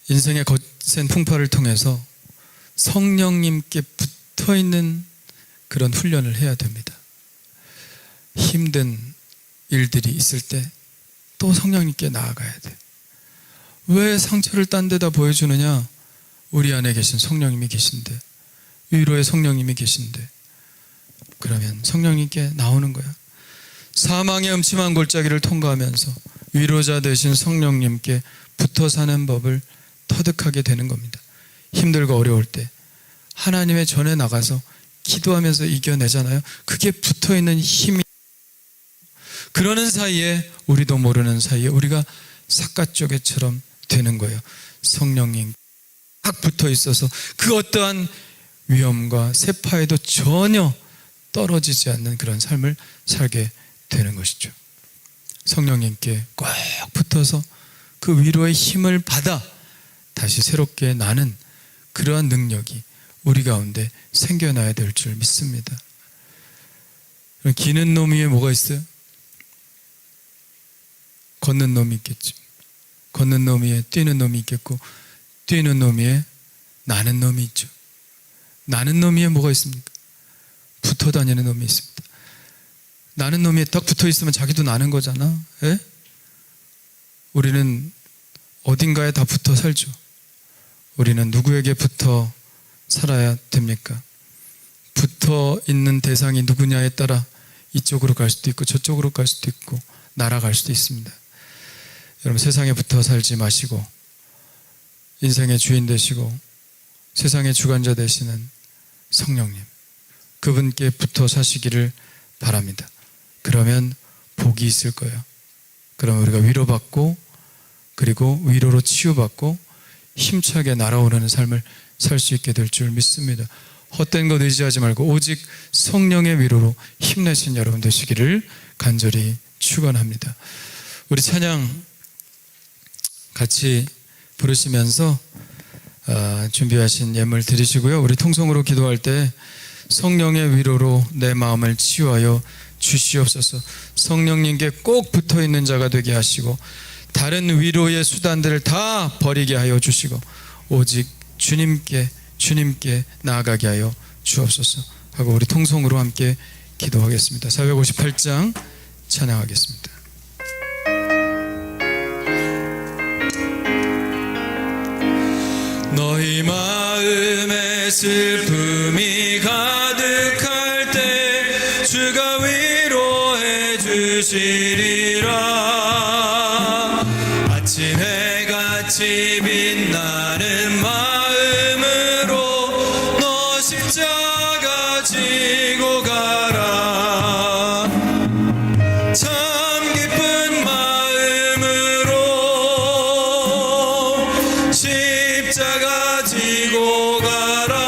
인생의 거센 풍파를 통해서 성령님께 붙어있는 그런 훈련을 해야 됩니다. 힘든 일들이 있을 때 또 성령님께 나아가야 돼. 왜 상처를 딴 데다 보여주느냐? 우리 안에 계신 성령님이 계신데, 위로의 성령님이 계신데, 그러면 성령님께 나오는 거야. 사망의 음침한 골짜기를 통과하면서 위로자 되신 성령님께 붙어 사는 법을 터득하게 되는 겁니다. 힘들고 어려울 때 하나님의 전에 나가서 기도하면서 이겨내잖아요. 그게 붙어있는 힘이, 그러는 사이에 우리도 모르는 사이에 우리가 삿갓조개처럼 되는 거예요. 성령님 딱 붙어 있어서 그 어떠한 위험과 세파에도 전혀 떨어지지 않는 그런 삶을 살게 되는 것이죠. 성령님께 꼭 붙어서 그 위로의 힘을 받아 다시 새롭게 나는 그러한 능력이 우리 가운데 생겨나야 될 줄 믿습니다. 기는 놈 위에 뭐가 있어요? 걷는 놈이 있겠죠. 걷는 놈 위에 뛰는 놈이 있겠고, 뛰는 놈 위에 나는 놈이 있죠. 나는 놈 위에 뭐가 있습니까? 붙어 다니는 놈이 있습니다. 나는 놈 위에 딱 붙어 있으면 자기도 나는 거잖아. 예? 우리는 어딘가에 다 붙어 살죠. 우리는 누구에게 붙어 살아야 됩니까? 붙어 있는 대상이 누구냐에 따라 이쪽으로 갈 수도 있고 저쪽으로 갈 수도 있고 날아갈 수도 있습니다. 여러분, 세상에 붙어 살지 마시고 인생의 주인 되시고 세상의 주관자 되시는 성령님, 그분께 붙어 사시기를 바랍니다. 그러면 복이 있을 거예요. 그러면 우리가 위로받고, 그리고 위로로 치유받고 힘차게 날아오르는 삶을 살 수 있게 될 줄 믿습니다. 헛된 것 의지하지 말고 오직 성령의 위로로 힘내신 여러분 되시기를 간절히 축원합니다. 우리 찬양 같이 부르시면서 준비하신 예물 드리시고요. 우리 통성으로 기도할 때 성령의 위로로 내 마음을 치유하여 주시옵소서. 성령님께 꼭 붙어있는 자가 되게 하시고 다른 위로의 수단들을 다 버리게 하여 주시고 오직 주님께 나아가게 하여 주옵소서 하고 우리 통성으로 함께 기도하겠습니다. 458장 찬양하겠습니다. 너희 마음에 슬픔이 가득할 때 주가 위로해 주시리라. 아침 해같이 빛나는 마음으로 너 십자가 지고 가라. 참 기쁜 마음으로 십자가 지고 가라.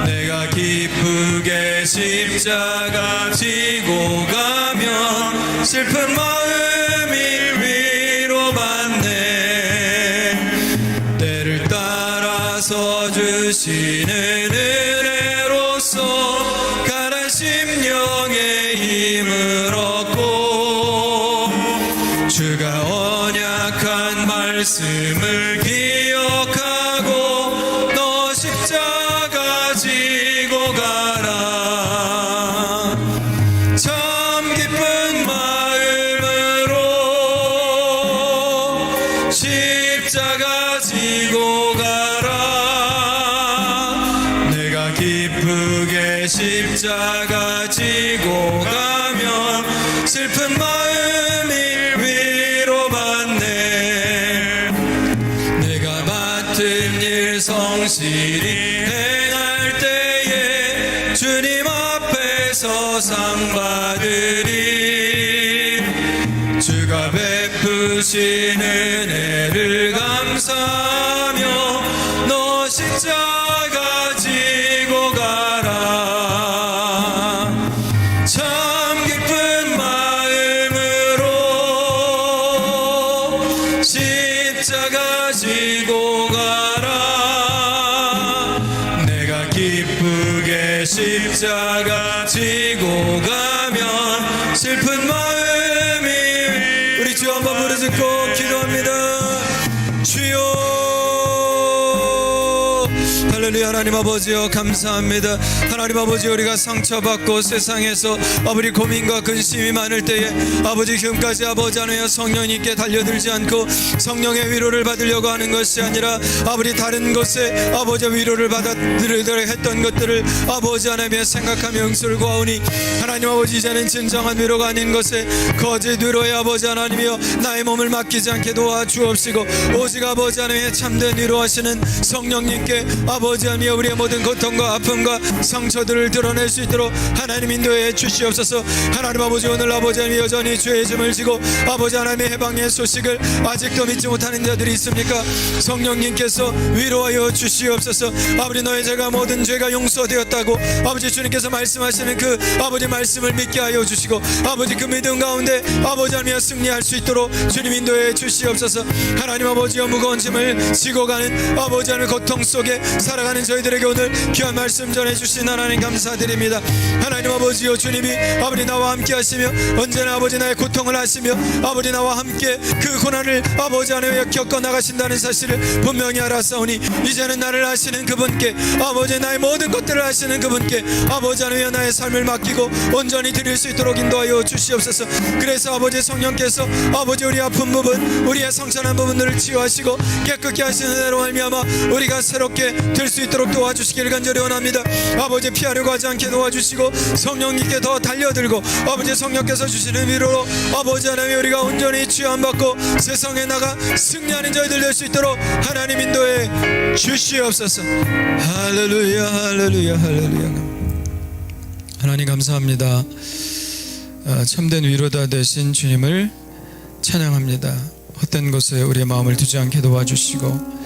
내가 기쁘게 십자가 지고 가면 슬픈 마음이 위로받네. 때를 따라서 주시는 은혜로서 가난 심령의 힘을 얻고 주가 언약한 말씀을 기억하고 너 십자가 지고 가라. 참 기쁜 마음으로 십자가 지고 가라. 내가 기쁘게 십자가 지고 가면 슬픈 마음이 위로받네. 내가 맡은 일 성실히 행할 때에 주님 앞에서 상 받으리. 주가 베푸신 은혜를 감사하며 너 십자가 지고 가라. 참 기쁜 마음으로 십자가 지고 가라. 내가 기쁘게 십자가 지고 가면 슬픈 마음이 우리 주 한번 부르짖고 기도합니다. 주여 할렐루야. 하나님 아버지여 감사합니다. 하나님 아버지 우리가 상처받고 세상에서 아버지 고민과 근심이 많을 때에 아버지 지금까지 아버지 하나여 성령님께 달려들지 않고 성령의 위로를 받으려고 하는 것이 아니라 아버지 다른 곳에 아버지 위로를 받아들이도록 했던 것들을 아버지 하나님의 생각하며 응수를 구하오니 하나님 아버지 이제는 진정한 위로가 아닌 것에 거짓 위로의 아버지 하나님이여 나의 몸을 맡기지 않게 도와주옵시고 오직 아버지 하나님의 참된 위로하시는 성령님께 아버지 하나님이여 우리의 모든 고통과 아픔과 상처들을 드러낼 수 있도록 하나님 인도해 주시옵소서. 하나님 아버지 오늘 아버지 하나님 여전히 죄의 짐을 지고 아버지 하나님의 해방의 소식을 아직도 믿지 못하는 자들이 있습니까? 성령님께서 위로하여 주시옵소서. 아버지 너의 죄가 모든 죄가 용서되었다고 아버지 주님께서 말씀하시는 그 아버지 말씀을 믿게 하여 주시고 아버지 그 믿음 가운데 아버지 하나님이여 승리할 수 있도록 주님 인도해 주시옵소서. 하나님 아버지여 무거운 짐을 지고 가는 아버지 하나님의 고통 속에 살아가는 저희들에게 오늘 귀한 말씀 전해주신 하나님 감사드립니다. 하나님 아버지여 주님이 아버지 나와 함께 하시며 언제나 아버지 나의 고통을 아시며 아버지 나와 함께 그 고난을 아버지 하나님의 겪어 나가신다는 사실을 분명히 알았사오니 이제는 나를 아시는 그분께 아버지 나의 모든 것들을 아시는 그분께 아버지 하나님의 나의 삶을 맡기고 온전히 드릴 수 있도록 인도하여 주시옵소서. 그래서 아버지 성령께서 아버지 우리 아픈 부분 우리의 상처난 부분들을 치유하시고 깨끗게 하시는 대로 말미암아 우리가 새롭게 될 수 있도록 도와주시기를 간절히 원합니다. 아버지 피하려고 하지 않게 도와주시고 성령님께 더 달려들고 아버지 성령께서 주시는 위로로 아버지 하나님 우리가 온전히 치유함받고 세상에 나가 승리하는 저희들 될 수 있도록 하나님 인도해 주시옵소서. 할렐루야 할렐루야 할렐루야. 하나님 감사합니다. 참된 위로다 되신 주님을 찬양합니다. 헛된 것에 우리의 마음을 두지 않게 도와주시고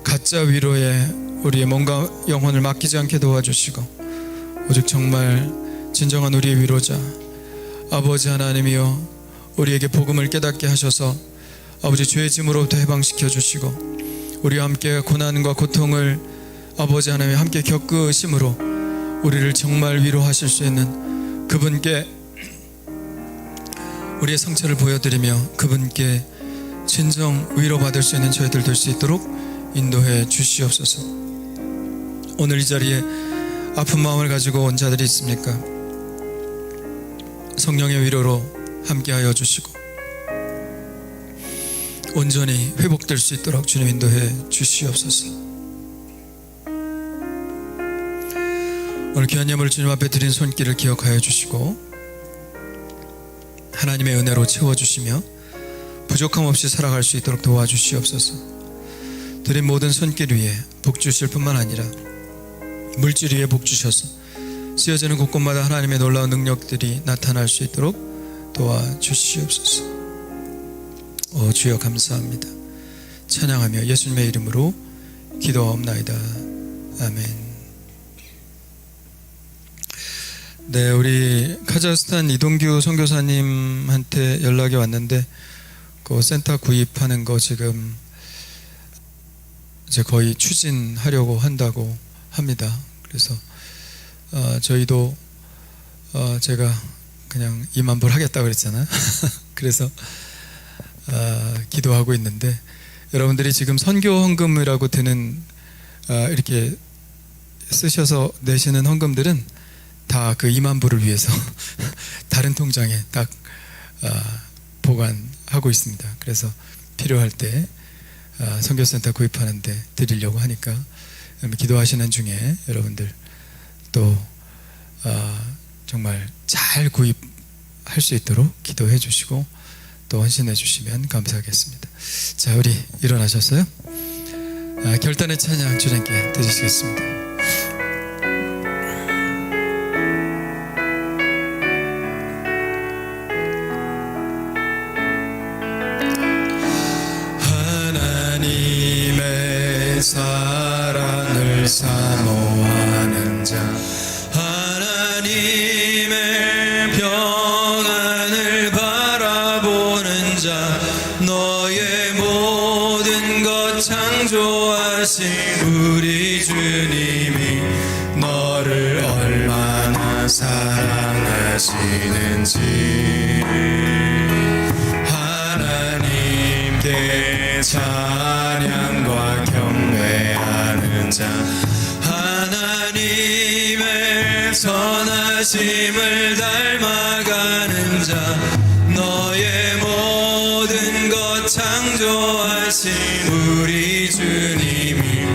가짜 위로에 우리의 몸과 영혼을 맡기지 않게 도와주시고 오직 정말 진정한 우리의 위로자 아버지 하나님이여 우리에게 복음을 깨닫게 하셔서 아버지 죄의 짐으로부터 해방시켜 주시고 우리와 함께 고난과 고통을 아버지 하나님 함께 겪으심으로 우리를 정말 위로하실 수 있는 그분께 우리의 상처를 보여드리며 그분께 진정 위로받을 수 있는 저희들 될 수 있도록 인도해 주시옵소서. 오늘 이 자리에 아픈 마음을 가지고 온 자들이 있습니까? 성령의 위로로 함께하여 주시고 온전히 회복될 수 있도록 주님 인도해 주시옵소서. 오늘 귀한 예물을 주님 앞에 드린 손길을 기억하여 주시고 하나님의 은혜로 채워주시며 부족함 없이 살아갈 수 있도록 도와주시옵소서. 드린 모든 손길 위에 복 주실 뿐만 아니라 물질 위에 복 주셔서 쓰여지는 곳곳마다 하나님의 놀라운 능력들이 나타날 수 있도록 도와주시옵소서. 주여 감사합니다. 찬양하며 예수님의 이름으로 기도하옵나이다. 아멘. 네, 우리 카자흐스탄 이동규 선교사님한테 연락이 왔는데 그 센터 구입하는 거 지금 이제 거의 추진하려고 한다고 합니다. 그래서 저희도 제가 그냥 2만 불 하겠다 그랬잖아요. 그래서 기도하고 있는데 여러분들이 지금 선교 헌금이라고 드는 이렇게 쓰셔서 내시는 헌금들은 다 그 2만 불을 위해서 다른 통장에 딱 보관하고 있습니다. 그래서 필요할 때 선교센터 구입하는데 드리려고 하니까 기도하시는 중에 여러분들 또 정말 잘 구입할 수 있도록 기도해 주시고 또 헌신해 주시면 감사하겠습니다. 자, 우리 일어나셨어요? 결단의 찬양 주님께 드리시겠습니다. 하나님의 사랑을 사모하는 자 하나님의 평안을 바라보는 자 너의 모든 것 창조하신 우리 주님이 너를 얼마나 사랑하시는지 하나님께 찬양과 경배하는 자 하나님의 선하심을 닮아가는 자 너의 모든 것 창조하신 우리 주님이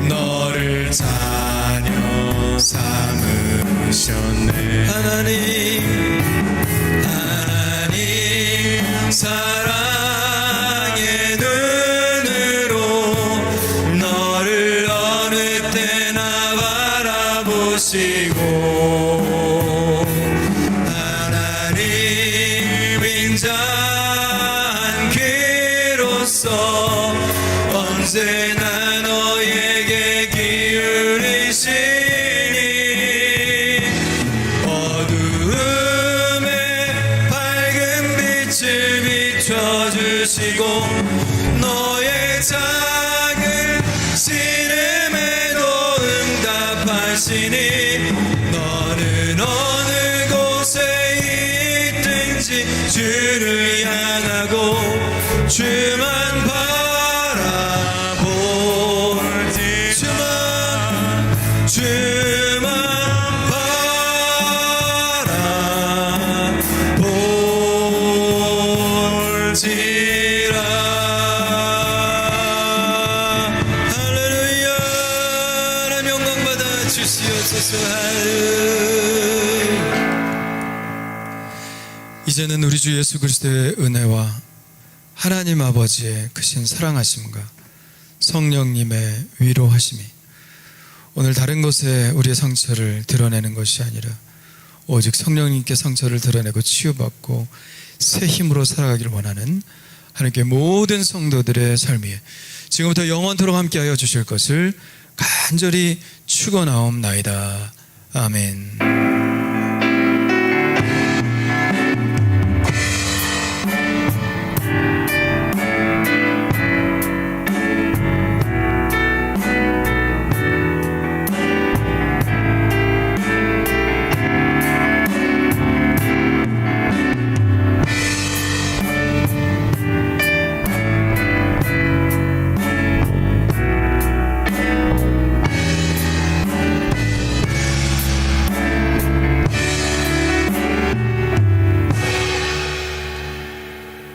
너를 자녀 삼으셨네. 하나님 사랑의 눈으로 너를 어느 때나 바라보시고 하나님 인자한 귀로서 언제나 너에게 기울이시니 어두움에 밝은 빛을 비춰주시고 너의 작은 신음에도 응답하시니 너는 어느 곳에 있든지 주를 향하고 주만 바라볼지 주만 바라볼지라. 할렐루야. 하나님 영광 받아 주시옵소서. 이제는 우리 주 예수 그리스도의 은혜와 하나님 아버지의 크신 사랑하심과 성령님의 위로하심이 오늘 다른 곳에 우리의 상처를 드러내는 것이 아니라 오직 성령님께 상처를 드러내고 치유받고 새 힘으로 살아가기를 원하는 하나님께 모든 성도들의 삶 위에 지금부터 영원토록 함께하여 주실 것을 간절히 축원하옵나이다. 아멘.